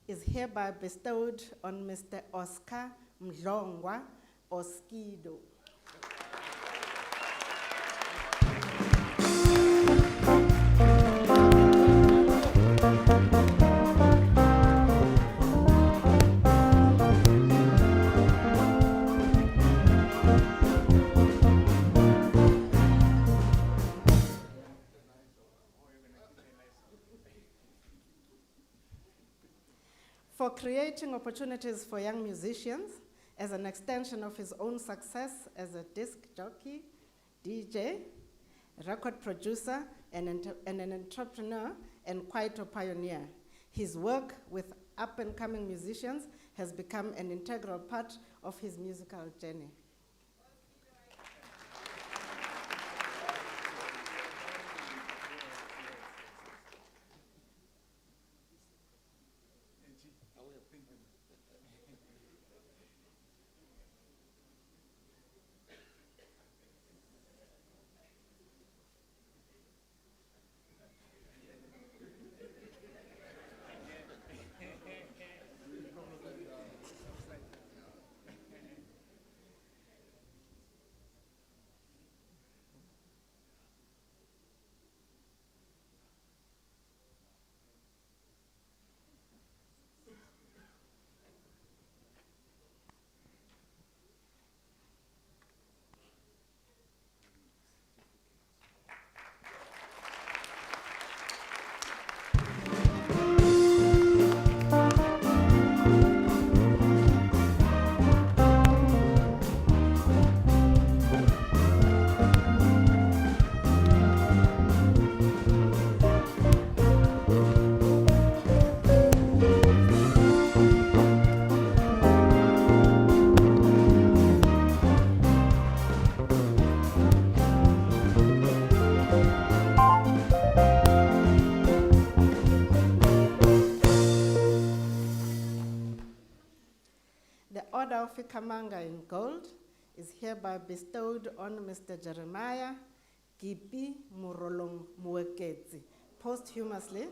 is hereby bestowed on Mr. Oscar Mdlongwa Oskido. For creating opportunities for young musicians as an extension of his own success as a disc jockey, DJ, record producer, and an entrepreneur, and quite a pioneer. His work with up-and-coming musicians has become an integral part of his musical journey. Order of Ikamanga in gold is hereby bestowed on Mr. Jeremiah Gipi Murolong Mueketsi, posthumously,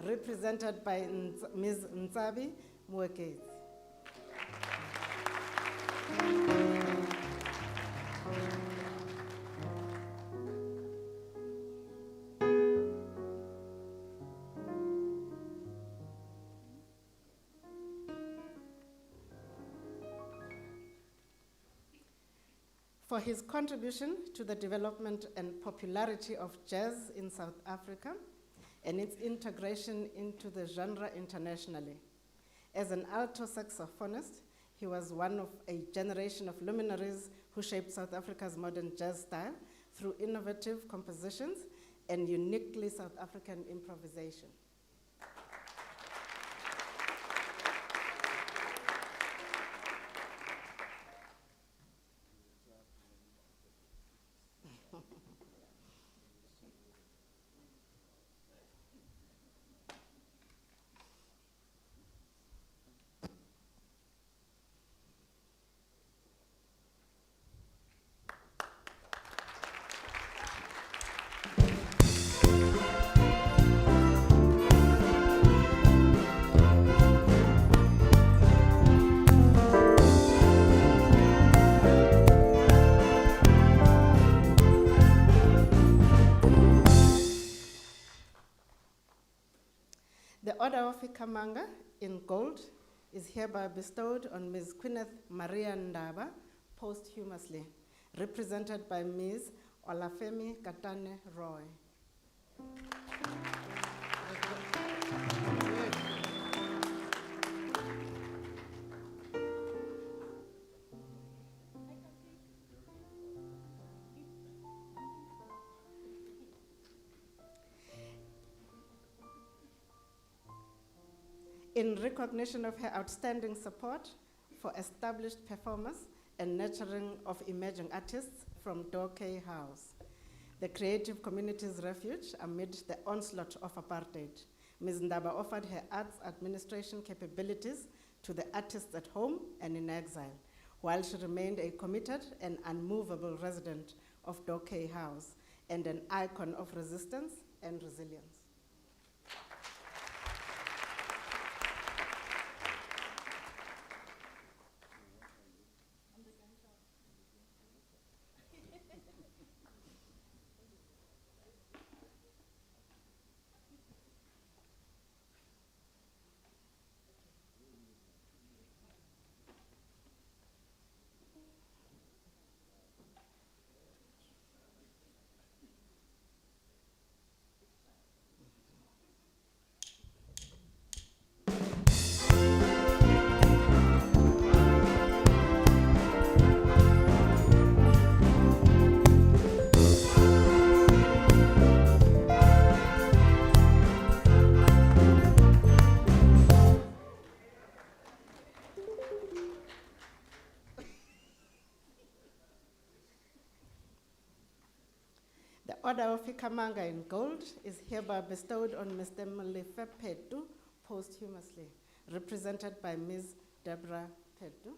represented by Ms. Ntsabi Mueketsi. For his contribution to the development and popularity of jazz in South Africa and its integration into the genre internationally. As an alto saxophonist, he was one of a generation of luminaries who shaped South Africa's modern jazz style through innovative compositions and uniquely South African improvisation. Order of Ikamanga in gold is hereby bestowed on Ms. Gwyneth Maria Ndaba posthumously, represented by Ms. Olafemi Katane Roy. In recognition of her outstanding support for established performers and nurturing of emerging artists from Dorkey House, the creative community's refuge amid the onslaught of apartheid, Ms. Ndaba offered her arts administration capabilities to the artists at home and in exile, while she remained a committed and unmovable resident of Dorkey House and an icon of resistance and resilience. The Order of Ikamanga in gold is hereby bestowed on Mr. Mlefe Petu posthumously, represented by Ms. Deborah Petu.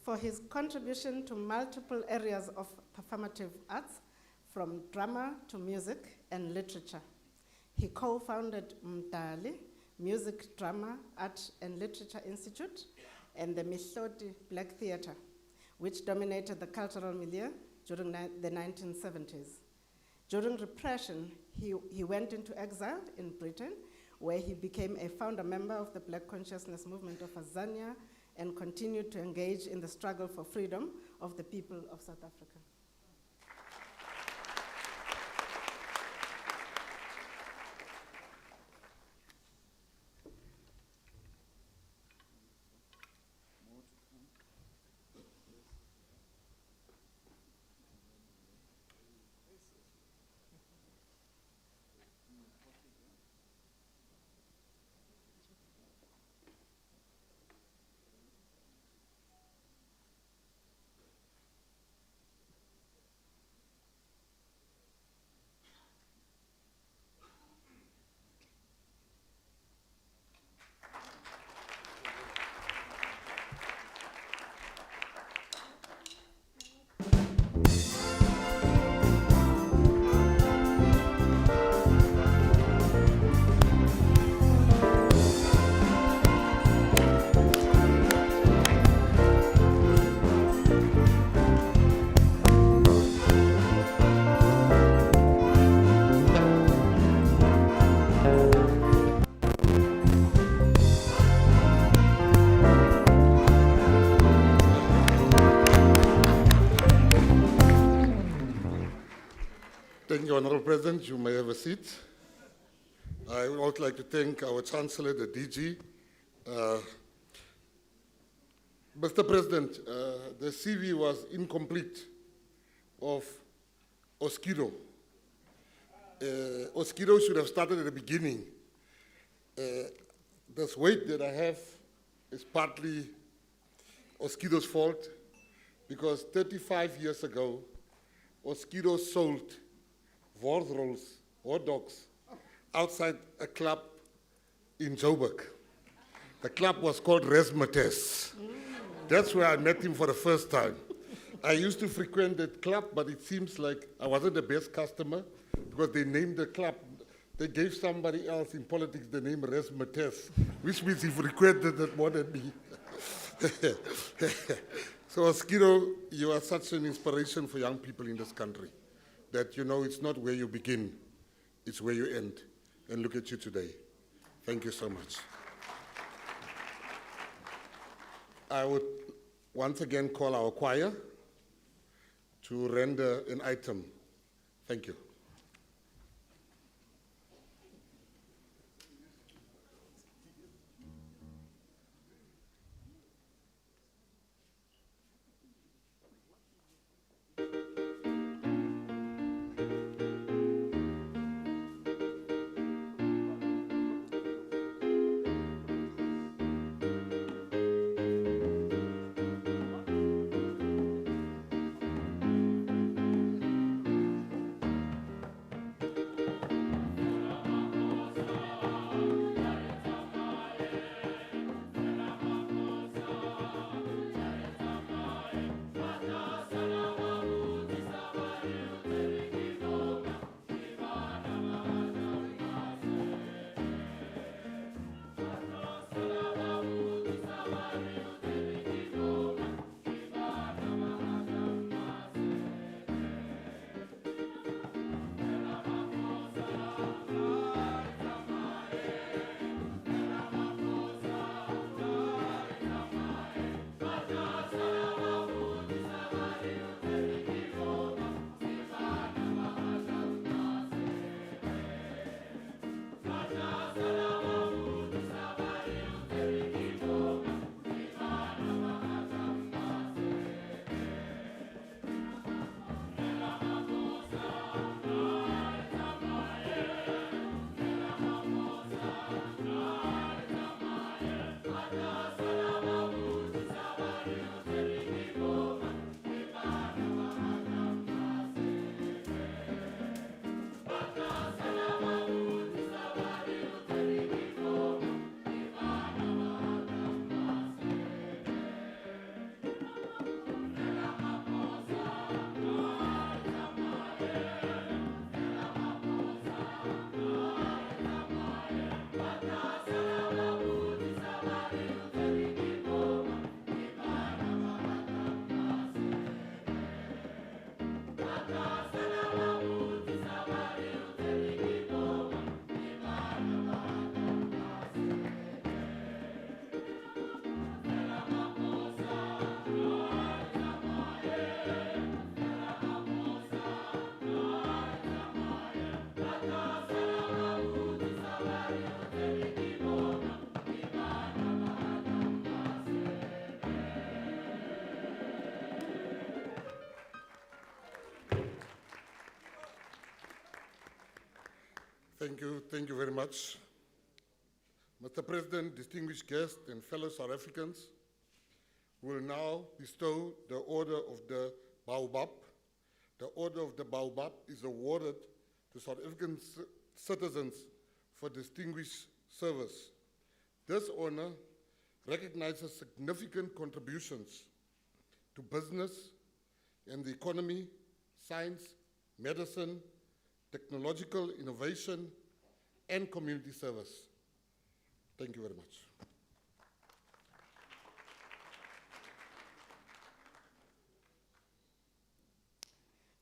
For his contribution to multiple areas of performative arts, from drama to music and literature. He co-founded Mdali Music, Drama, Art and Literature Institute and the Mihloti Black Theatre, which dominated the cultural milieu during the 1970s. During repression, he went into exile in Britain, where he became a founder member of the Black Consciousness Movement of Azania and continued to engage in the struggle for freedom of the people of South Africa. Thank you, Honorable President. You may have a seat. I would also like to thank our Chancellor, the DG. Mr. President, the CV was incomplete of Oskido. Oskido should have started at the beginning. This weight that I have is partly Oskido's fault, because 35 years ago, Oskido sold Wordrolls, hot dogs, outside a club in Joburg. The club was called Resmates. That's where I met him for the first time. I used to frequent that club, but it seems like I wasn't the best customer because they named the club, they gave somebody else in politics the name Resmates, which means he frequented it more than me. So, Skiro, you are such an inspiration for young people in this country that you know it's not where you begin, it's where you end. And look at you today. Thank you so much. I would once again call our choir to render an item. Thank you. Thank you very much. Mr. President, distinguished guests and fellow South Africans, will now bestow the Order of the Baobab. The Order of the Baobab is awarded to South African citizens for distinguished service. This honor recognizes significant contributions to business and the economy, science, medicine, technological innovation, and community service. Thank you very much.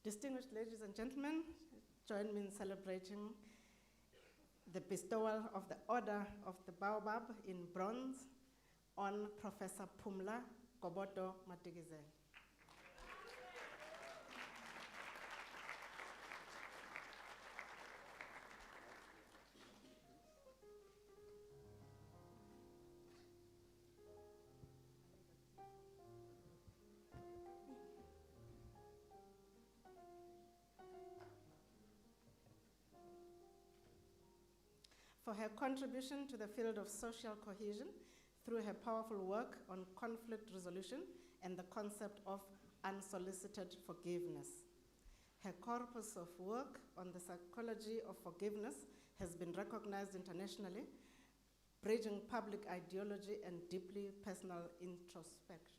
Distinguished ladies and gentlemen, join me in celebrating the bestowal of the Order of the Baobab in bronze on Professor Pumla Koboto Matikizel. For her contribution to the field of social cohesion through her powerful work on conflict resolution and the concept of unsolicited forgiveness. Her corpus of work on the psychology of forgiveness has been recognized internationally bridging public ideology and deeply personal introspection.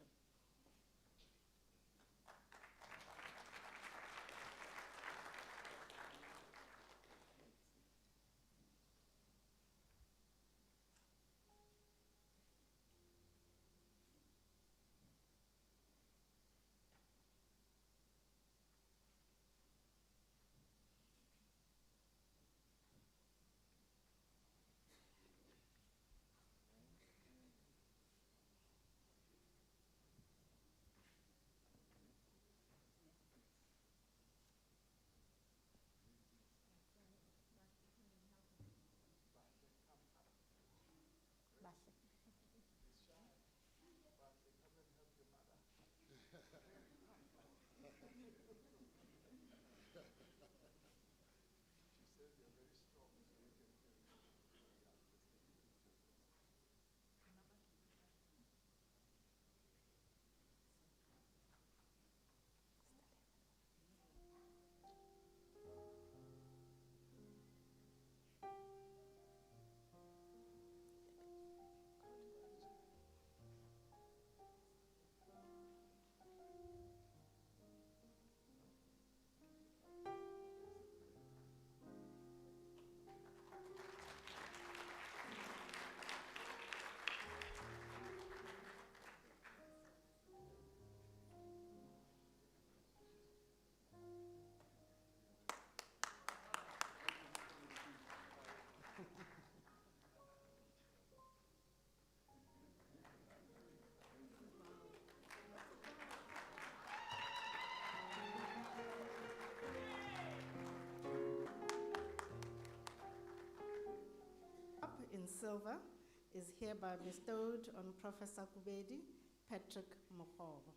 In silver is hereby bestowed on Professor Kubedi Patrick Mokhobo.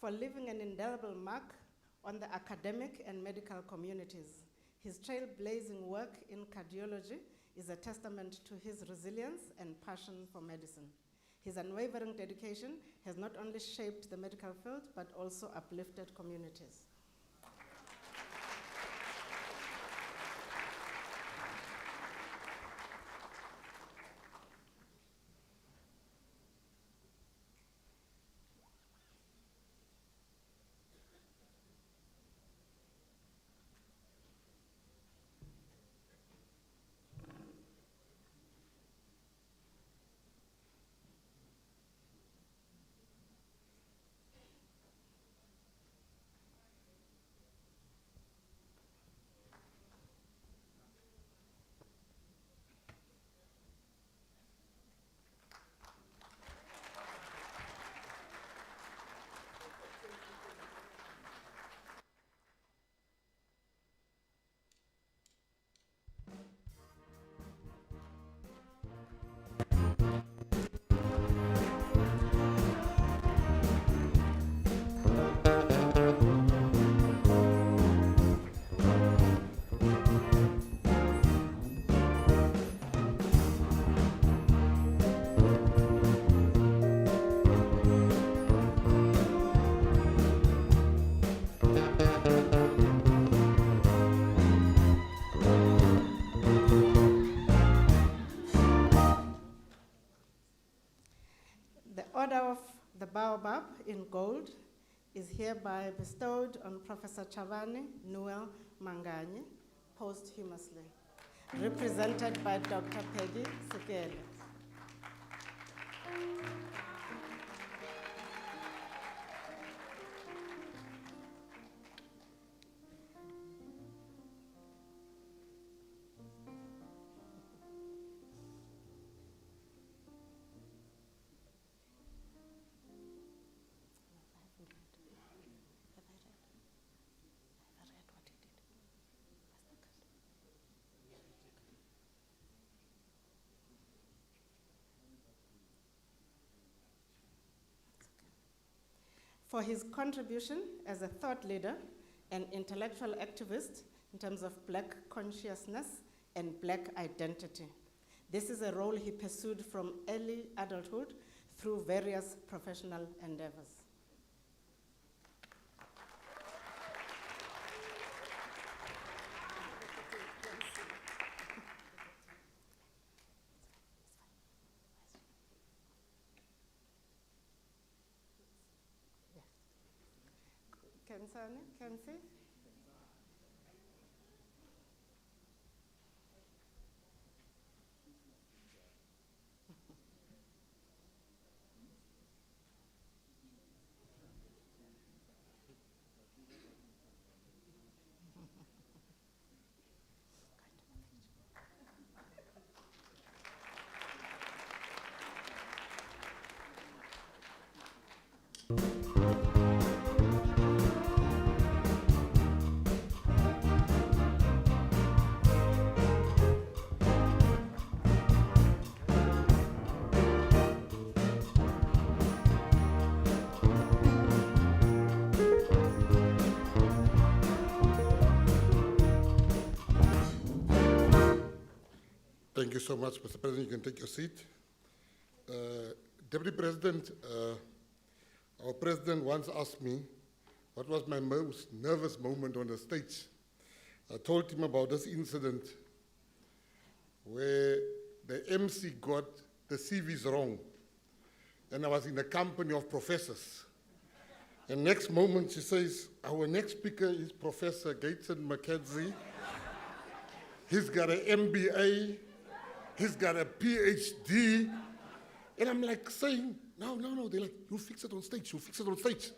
For leaving an indelible mark on the academic and medical communities. His trailblazing work in cardiology is a testament to his resilience and passion for medicine. His unwavering dedication has not only shaped the medical field, but also uplifted communities. The Order of the Baobab in gold is hereby bestowed on Professor Chavani Noel Manganye posthumously, represented by Dr. Peggy Sekele. for his contribution as a thought leader and intellectual activist in terms of Black consciousness and Black identity. This is a role he pursued from early adulthood through various professional endeavors. Kensi? Thank you so much, Mr. President. You can take your seat. Deputy President, our president once asked me what was my most nervous moment on the stage. I told him about this incident where the MC got the CVs wrong, and I was in the company of professors. And next moment she says, our next speaker is Professor Gaten Mackenzie. He's got an MBA, he's got a PhD. And I'm like saying, no. They're like, you'll fix it on stage, you'll fix it on stage.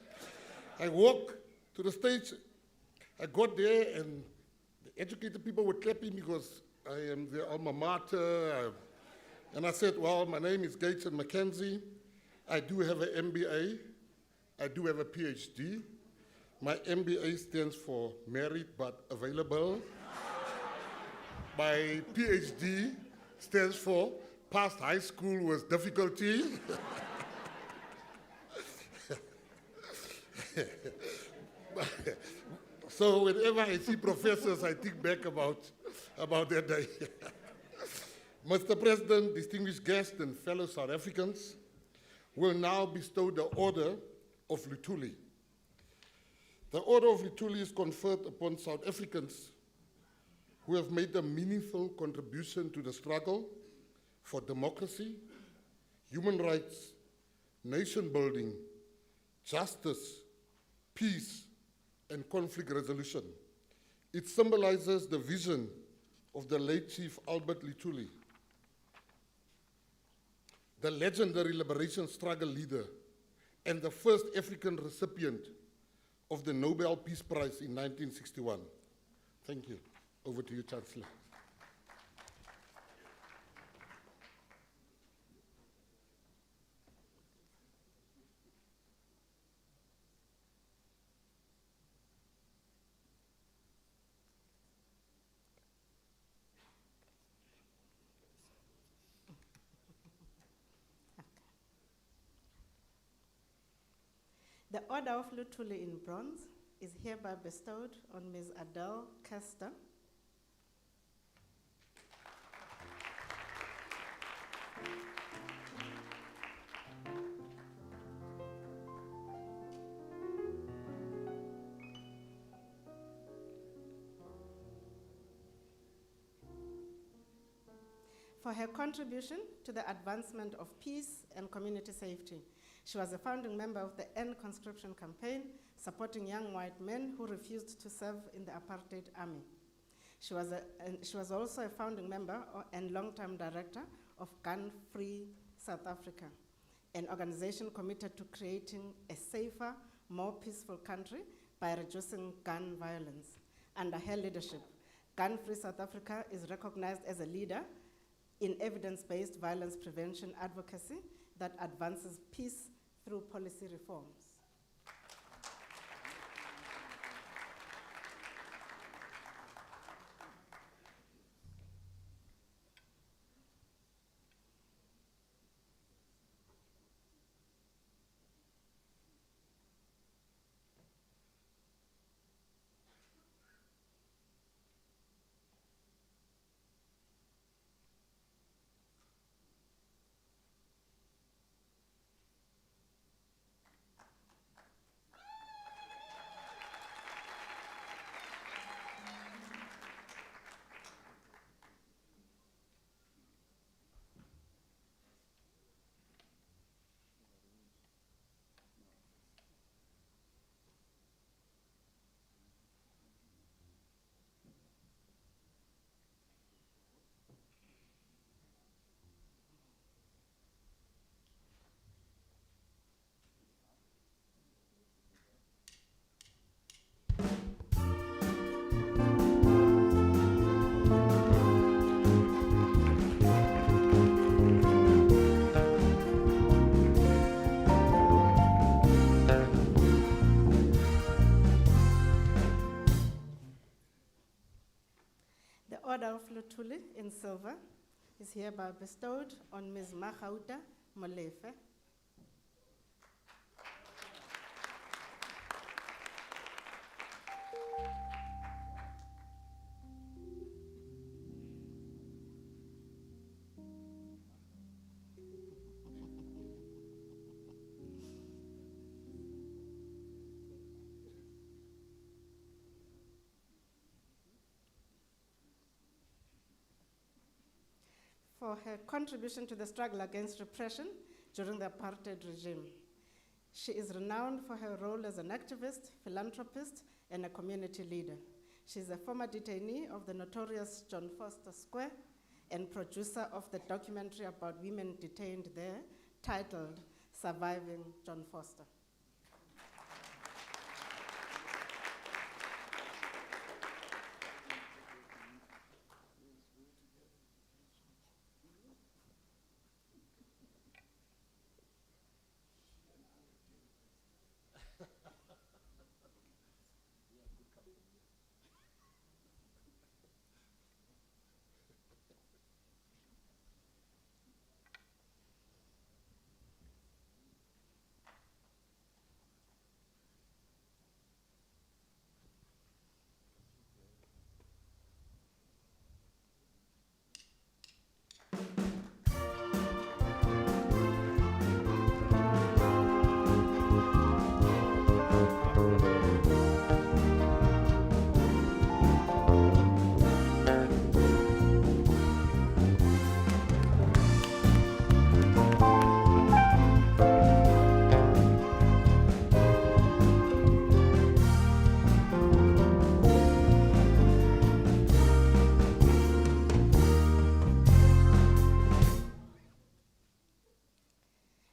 I walk to the stage, I got there, and the educated people were clapping because I am their alma mater. And I said, well, my name is Gaten Mackenzie. I do have an MBA. I do have a PhD. My MBA stands for married but available. My PhD stands for passed high school with difficulty. So whenever I see professors, I think back about that day. Mr. President, distinguished guests and fellow South Africans, will now bestow the Order of Luthuli. The Order of Luthuli is conferred upon South Africans who have made a meaningful contribution to the struggle for democracy, human rights, nation building, justice, peace, and conflict resolution. It symbolizes the vision of the late Chief Albert Luthuli, the legendary liberation struggle leader and the first African recipient of the Nobel Peace Prize in 1961. Thank you. Over to you, Chancellor. The Order of Luthuli in bronze is hereby bestowed on Ms. Adele Kester. For her contribution to the advancement of peace and community safety. She was a founding member of the End Conscription Campaign, supporting young white men who refused to serve in the apartheid army. She was also a founding member and long-term director of Gun Free South Africa, an organization committed to creating a safer, more peaceful country by reducing gun violence. Under her leadership, Gun Free South Africa is recognized as a leader in evidence-based violence prevention advocacy that advances peace through policy reforms. Order of Luthuli in silver is hereby bestowed on Ms. Magauta Molefe. For her contribution to the struggle against repression during the apartheid regime. She is renowned for her role as an activist, philanthropist, and a community leader. She is a former detainee of the notorious John Foster Square and producer of the documentary about women detained there, titled Surviving John Foster.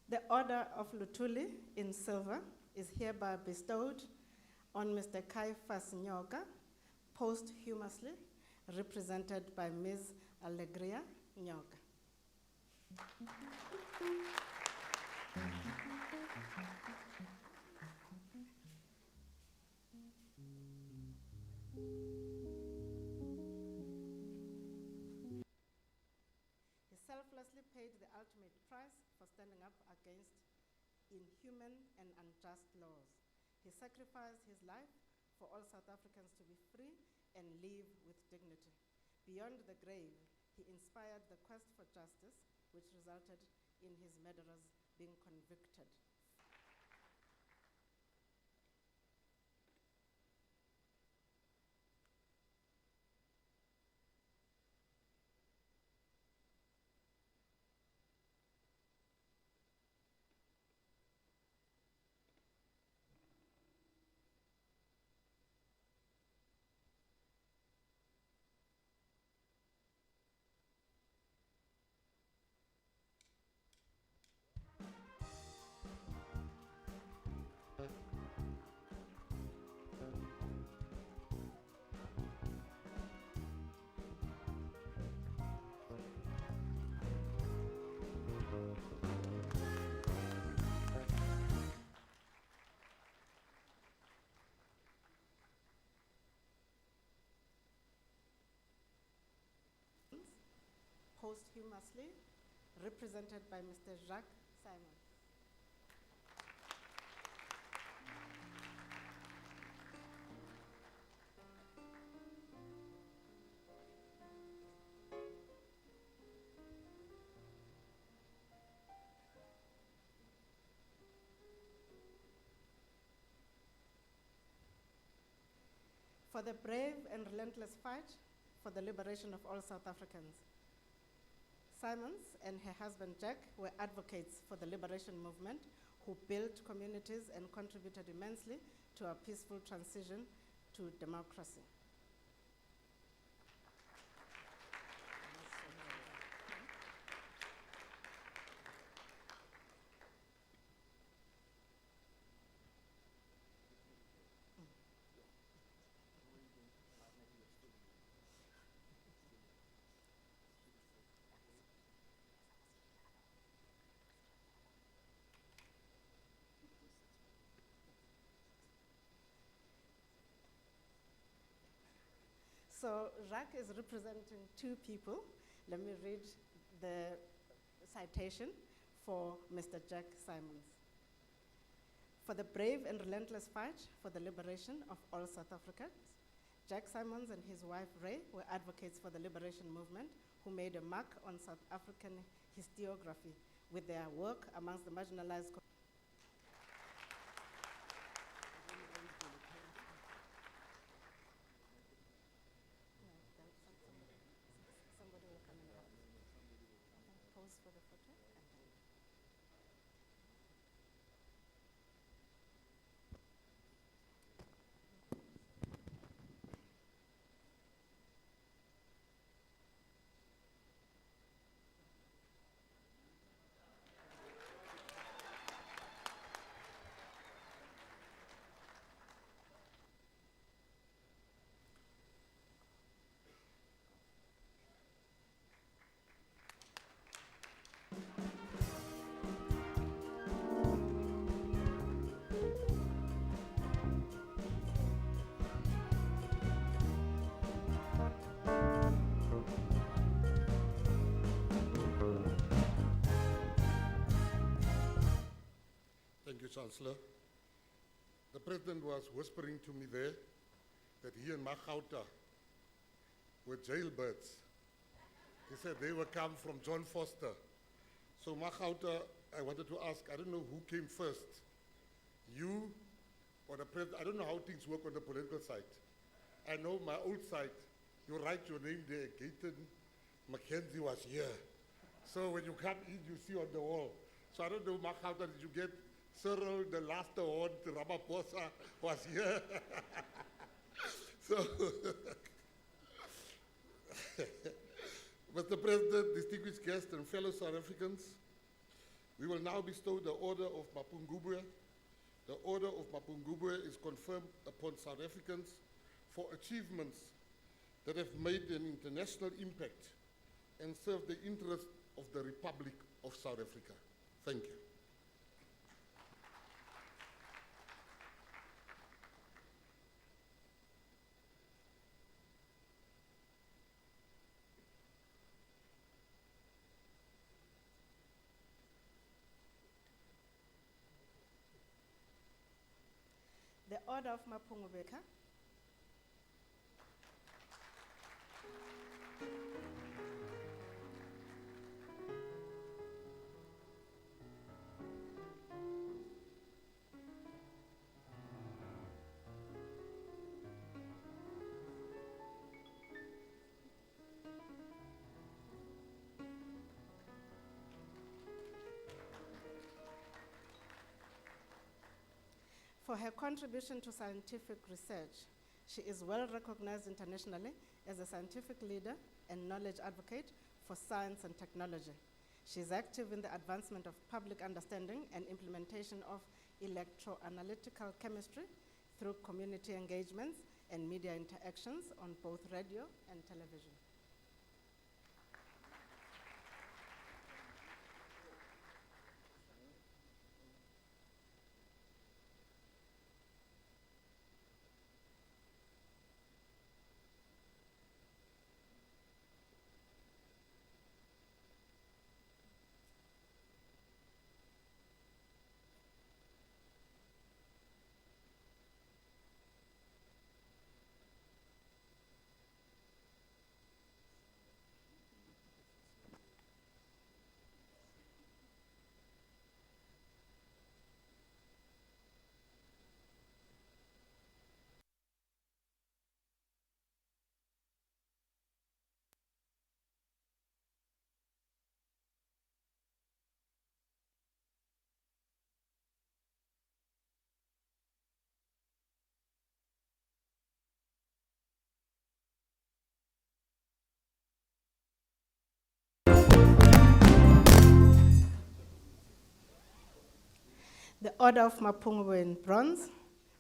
The Order of Luthuli in silver is hereby bestowed on Mr. Caiphas Nyoka, posthumously represented by Ms. Alegria Nyoka. He selflessly paid the ultimate price for standing up against inhuman and unjust laws. He sacrificed his life for all South Africans to be free and live with dignity. Beyond the grave, he inspired the quest for justice, which resulted in his murderers being convicted. Posthumously represented by Mr. Jacques Simon. For the brave and relentless fight for the liberation of all South Africans. Simons and her husband Jack were advocates for the liberation movement who built communities and contributed immensely to a peaceful transition to democracy. So Jacques is representing two people. Let me read the citation for Mr. Jack Simons. For the brave and relentless fight for the liberation of all South Africans, Jack Simons and his wife Ray were advocates for the liberation movement who made a mark on South African historiography with their work amongst the marginalized somebody will come and help. Pose for the photo. Thank you, Chancellor. The President was whispering to me there that he and Magauta were jailbirds. He said they were come from John Foster. So Magauta, I wanted to ask, I don't know who came first, you or the President. I don't know how things work on the political side. I know my old side, you write your name there, Gayton Mackenzie was here. So when you come in, you see on the wall. So I don't know, Magauta, did you get Cyril, the last award, Ramaphosa was here. So, Mr. President, distinguished guests and fellow South Africans, we will now bestow the Order of Mapungubwe. The Order of Mapungubwe is conferred upon South Africans for achievements that have made an international impact and serve the interests of the Republic of South Africa. Thank you. The Order of Mapungubwe. For her contribution to scientific research, she is well recognized internationally as a scientific leader and knowledge advocate for science and technology. She is active in the advancement of public understanding and implementation of electroanalytical chemistry through community engagements and media interactions on both radio and television. The Order of Mapungubwe in bronze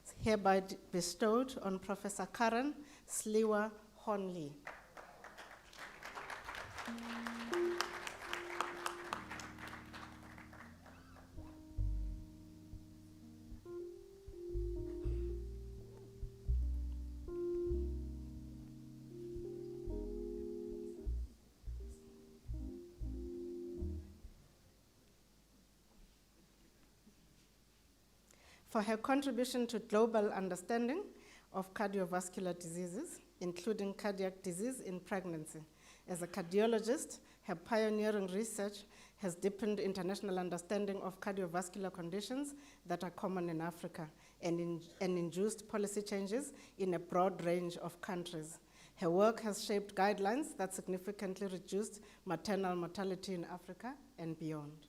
is hereby bestowed on Professor Karen Sliwa Honley. for her contribution to global understanding of cardiovascular diseases, including cardiac disease in pregnancy. As a cardiologist, her pioneering research has deepened international understanding of cardiovascular conditions that are common in Africa and induced policy changes in a broad range of countries. Her work has shaped guidelines that significantly reduced maternal mortality in Africa and beyond.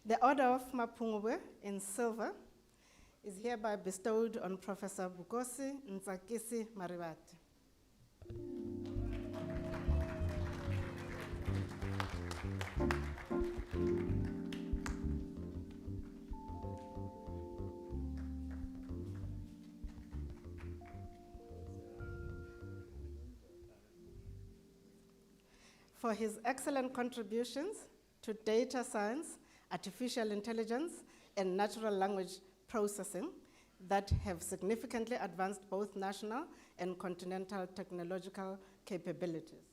The Order of Mapungubwe in silver is hereby bestowed on Professor Bukosi Ntsakisi Maribate. For his excellent contributions to data science, artificial intelligence, and natural language processing that have significantly advanced both national and continental technological capabilities.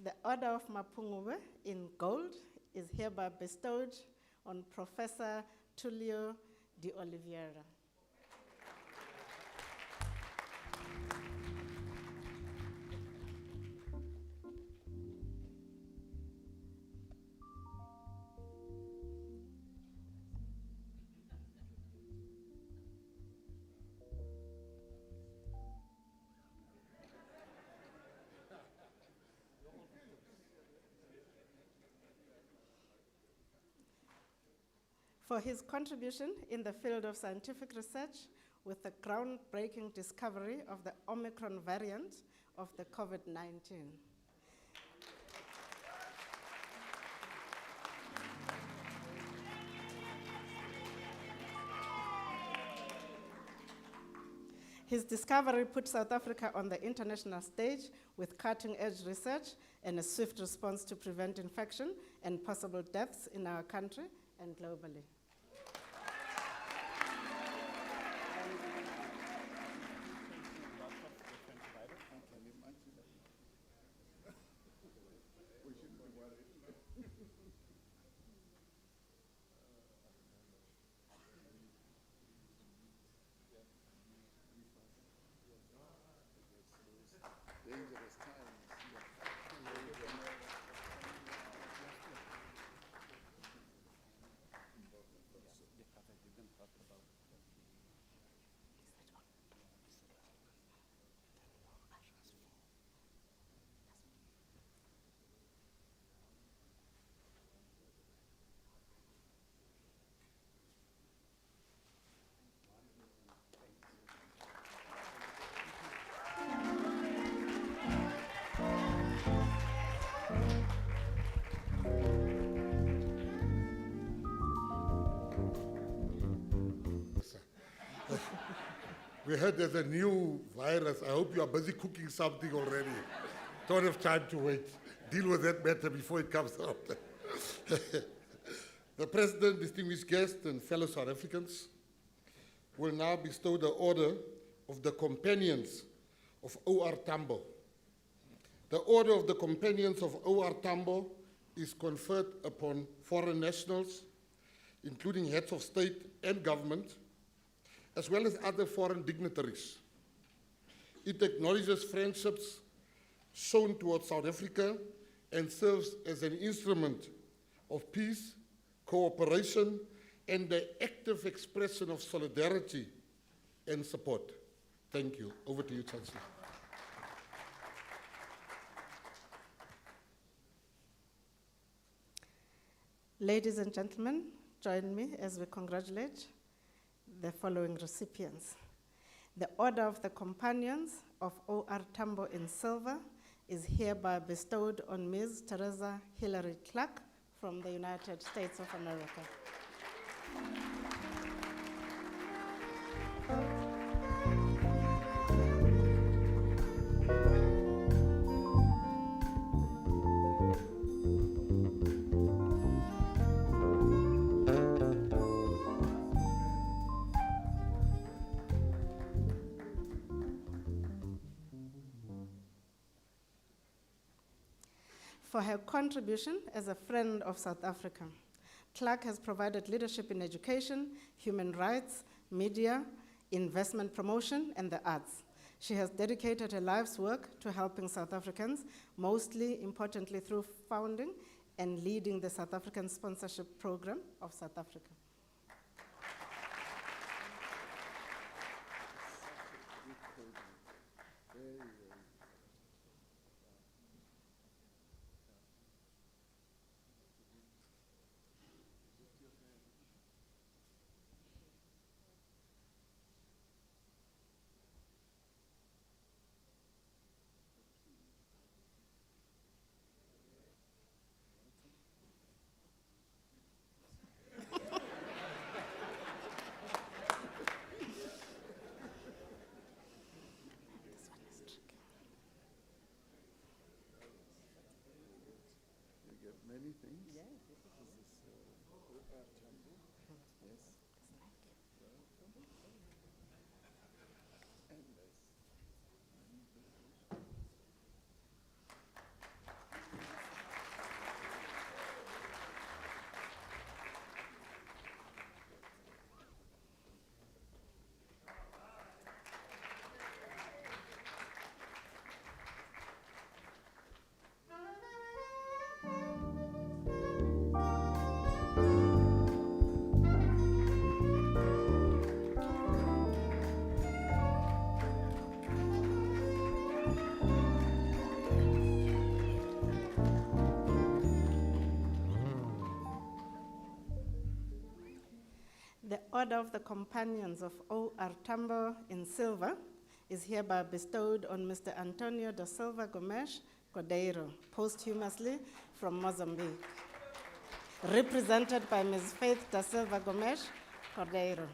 The Order of Mapungubwe in gold is hereby bestowed on Professor Tullio de Oliveira. For his contribution in the field of scientific research with the groundbreaking discovery of the Omicron variant of the COVID-19. His discovery put South Africa on the international stage with cutting-edge research and a swift response to prevent infection and possible deaths in our country and globally. We heard there's a new virus. I hope you are busy cooking something already. Don't have time to wait. Deal with that matter before it comes out. The President, distinguished guests, and fellow South Africans will now bestow the Order of the Companions of O.R. Tambo. The Order of the Companions of O.R. Tambo is conferred upon foreign nationals, including heads of state and government, as well as other foreign dignitaries. It acknowledges friendships shown towards South Africa and serves as an instrument of peace, cooperation, and the active expression of solidarity and support. Thank you. Over to you, Chancellor. Ladies and gentlemen, join me as we congratulate the following recipients. The Order of the Companions of O.R. Tambo in Silver is hereby bestowed on Ms. Teresa Hilary Clark from the United States of America. For her contribution as a friend of South Africa, Clark has provided leadership in education, human rights, media, investment promotion, and the arts. She has dedicated her life's work to helping South Africans, mostly importantly through founding and leading the South African Sponsorship Program of South Africa. Many things. Yeah, this is O.R. Tambo. Yes. And The Order of the Companions of O.R. Tambo in Silver is hereby bestowed on Mr. Antonio da Silva Gomes Cordeiro, posthumously from Mozambique, represented by Ms. Faith da Silva Gomes Cordeiro.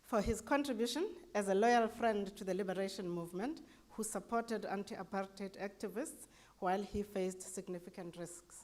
For his contribution as a loyal friend to the liberation movement who supported anti-apartheid activists while he faced significant risks.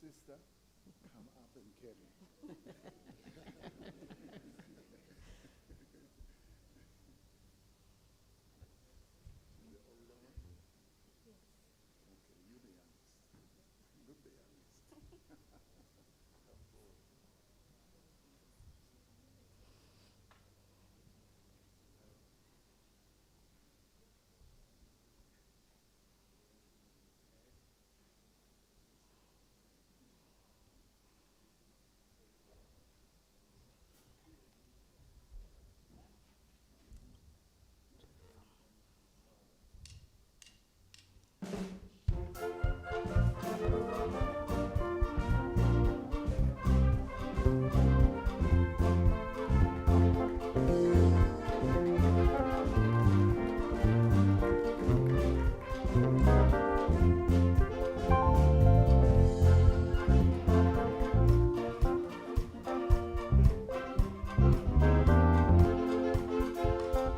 Sister, come up and carry. The older one? Yes. Okay, you the youngest. Look the youngest. Come forward.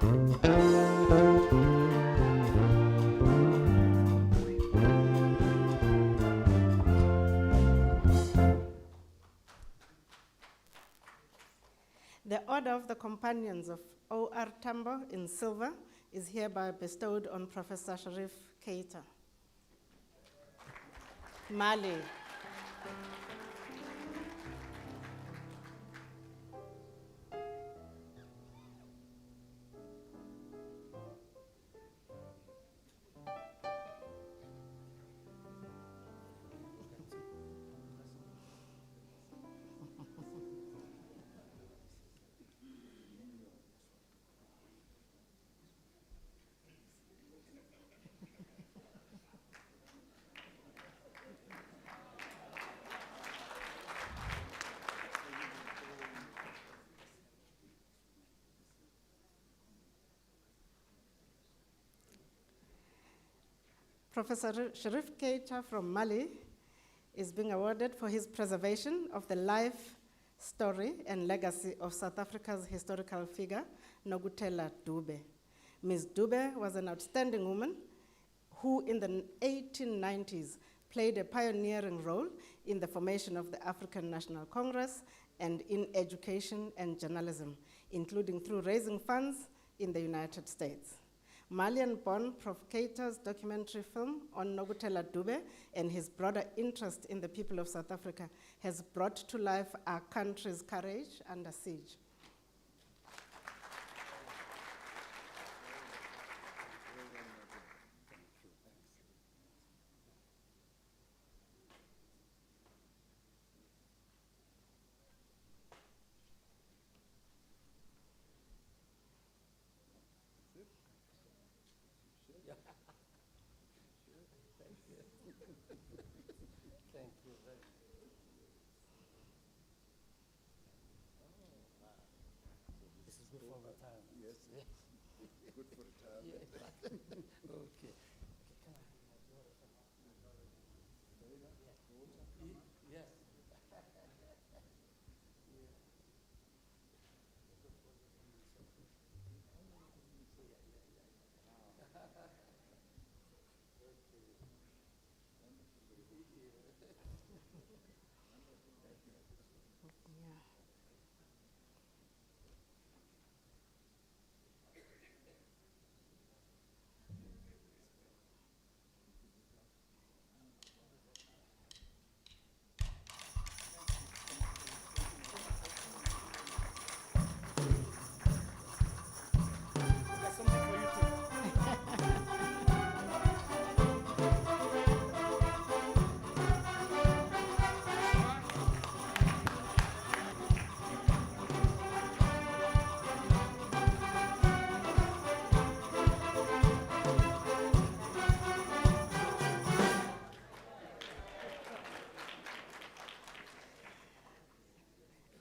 The Order of the Companions of O.R. Tambo in silver is hereby bestowed on Professor Sharif Keita. Mali. Professor Sharif Keita from Mali is being awarded for his preservation of the life, story, and legacy of South Africa's historical figure, Nogutela Dube. Ms. Dube was an outstanding woman who in the 1890s played a pioneering role in the formation of the African National Congress and in education and journalism, including through raising funds in the United States. Malian-born Prof. Keita's documentary film on Nogutela Dube and his broader interest in the people of South Africa has brought to life our country's courage under siege. Good for retirement. Okay. Yes.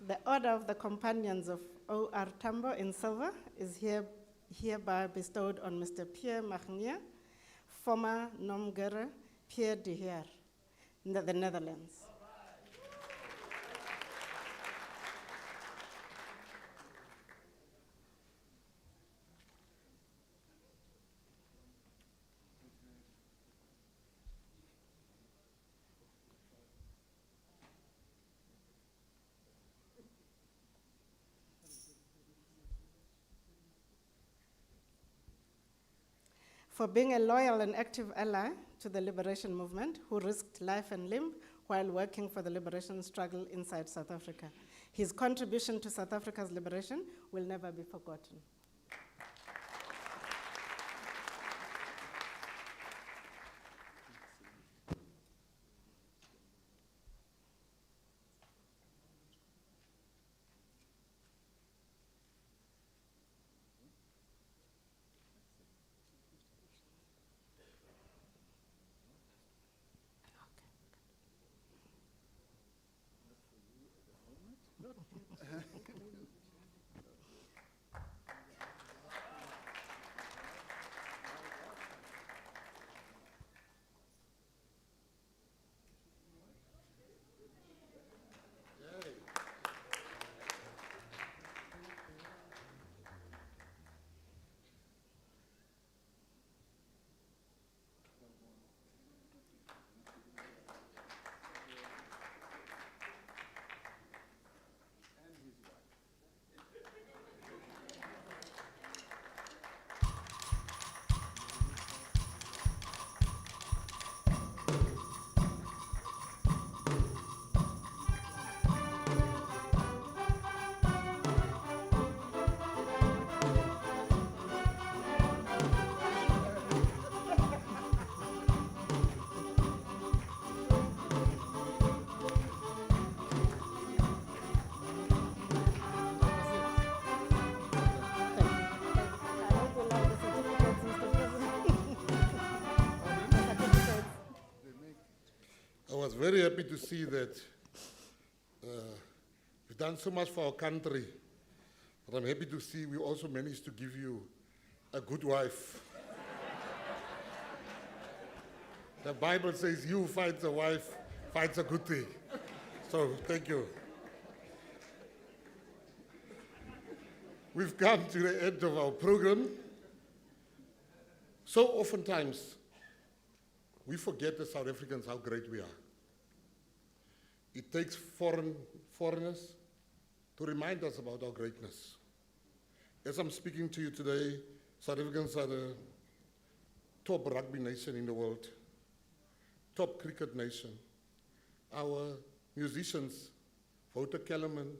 The Order of the Companions of O.R. Tambo in silver is hereby bestowed on Mr. Pierre Magnier, former Nomgere Pierre de Heer, the Netherlands. For being a loyal and active ally to the liberation movement who risked life and limb while working for the liberation struggle inside South Africa. His contribution to South Africa's liberation will never be forgotten. very happy to see that you've done so much for our country. But I'm happy to see we also managed to give you a good wife. The Bible says, "You finds a wife, finds a good thing." So, thank you. We've come to the end of our program. So oftentimes, we forget as South Africans how great we are. It takes foreigners to remind us about our greatness. As I'm speaking to you today, South Africans are the top rugby nation in the world, top cricket nation. Our musicians, Wouter Kellerman,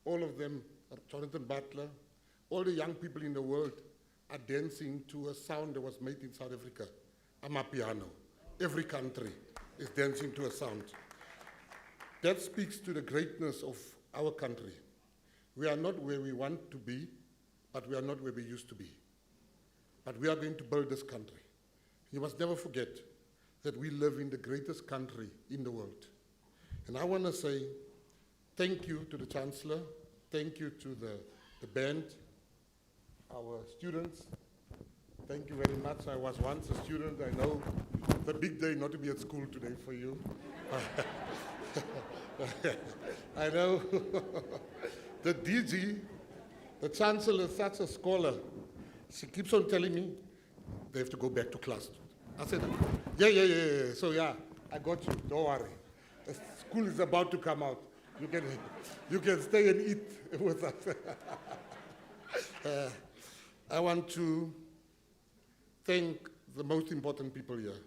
all of them, Jonathan Butler, all the young people in the world are dancing to a sound that was made in South Africa, Amapiano. Every country is dancing to a sound. That speaks to the greatness of our country. We are not where we want to be, but we are not where we used to be. But we are going to build this country. You must never forget that we live in the greatest country in the world. And I want to say thank you to the Chancellor, thank you to the band, our students. Thank you very much. I was once a student. I know it's a big day not to be at school today for you. I know. The DG, the Chancellor, is such a scholar. She keeps on telling me they have to go back to class. I said, yeah. So yeah, I got you. Don't worry. The school is about to come out. You can stay and eat with us. I want to thank the most important people here,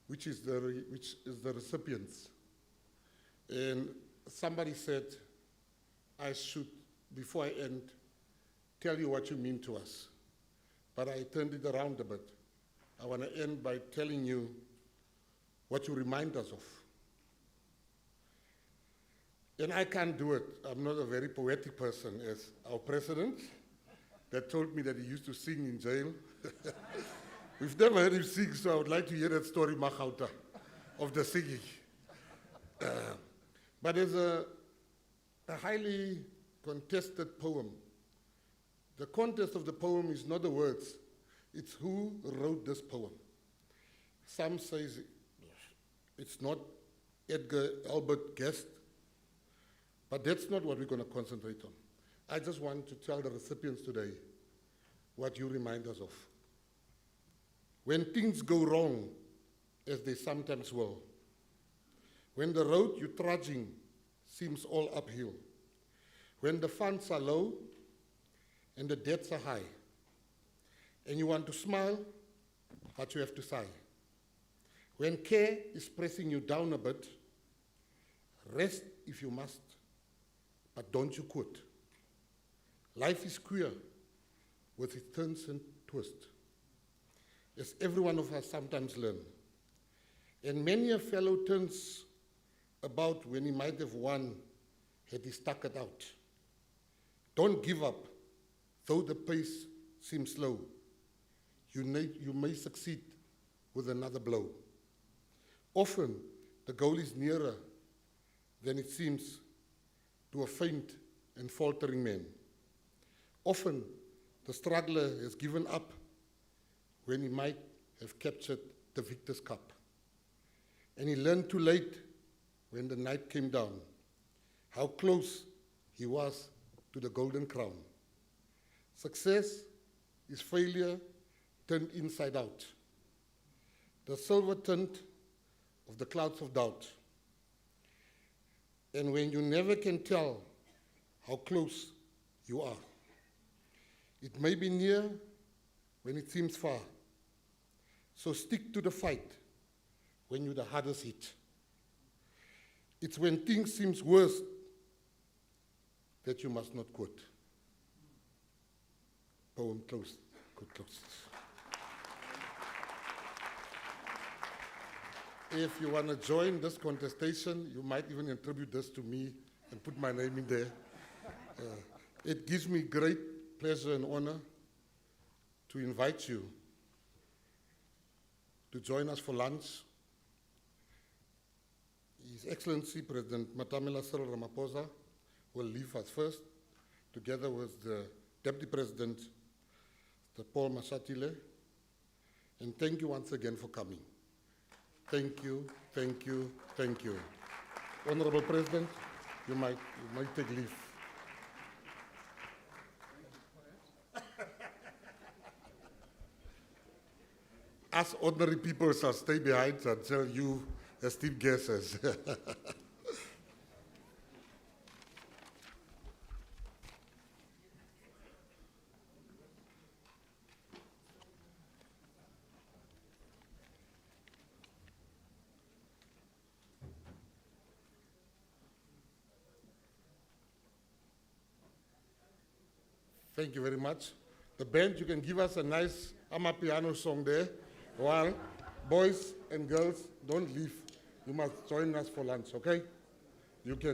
which is the recipients. And somebody said I should, before I end, tell you what you mean to us. But I turned it around a bit. I want to end by telling you what you remind us of. And I can't do it. I'm not a very poetic person, as our president that told me that he used to sing in jail. We've never heard him sing, so I would like to hear that story, Magauta, of the singing. But there's a highly contested poem. The contest of the poem is not the words, it's who wrote this poem. Some say it's not Edgar Albert Guest, but that's not what we're going to concentrate on. I just want to tell the recipients today what you remind us of. When things go wrong, as they sometimes will, when the road you're trudging seems all uphill, when the funds are low and the debts are high, and you want to smile, but you have to sigh. When care is pressing you down a bit, rest if you must, but don't you quit. Life is queer with its turns and twists, as every one of us sometimes learn. And many a fellow turns about when he might have won had he stuck it out. Don't give up, though the pace seems slow. You may succeed with another blow. Often, the goal is nearer than it seems to a faint and faltering man. Often, the struggler has given up when he might have captured the victor's cup. And he learned too late when the night came down how close he was to the golden crown. Success is failure turned inside out, the silver tint of the clouds of doubt. And when you never can tell how close you are, it may be near when it seems far. So stick to the fight when you're the hardest hit. It's when things seem worse that you must not quit. Poem closed. Good close. If you want to join this contestation, you might even attribute this to me and put my name in there. It gives me great pleasure and honor to invite you to join us for lunch His Excellency President Matamela Cyril Ramaphosa will leave us first, together with the Deputy President, Mr. Paul Mashatile. And thank you once again for coming. Thank you, thank you, thank you. Honorable President, you might take leave. Us ordinary people shall stay behind until you esteemed guests. Thank you very much. The band, you can give us a nice Amapiano song there. While boys and girls, don't leave. You must join us for lunch, okay? You can.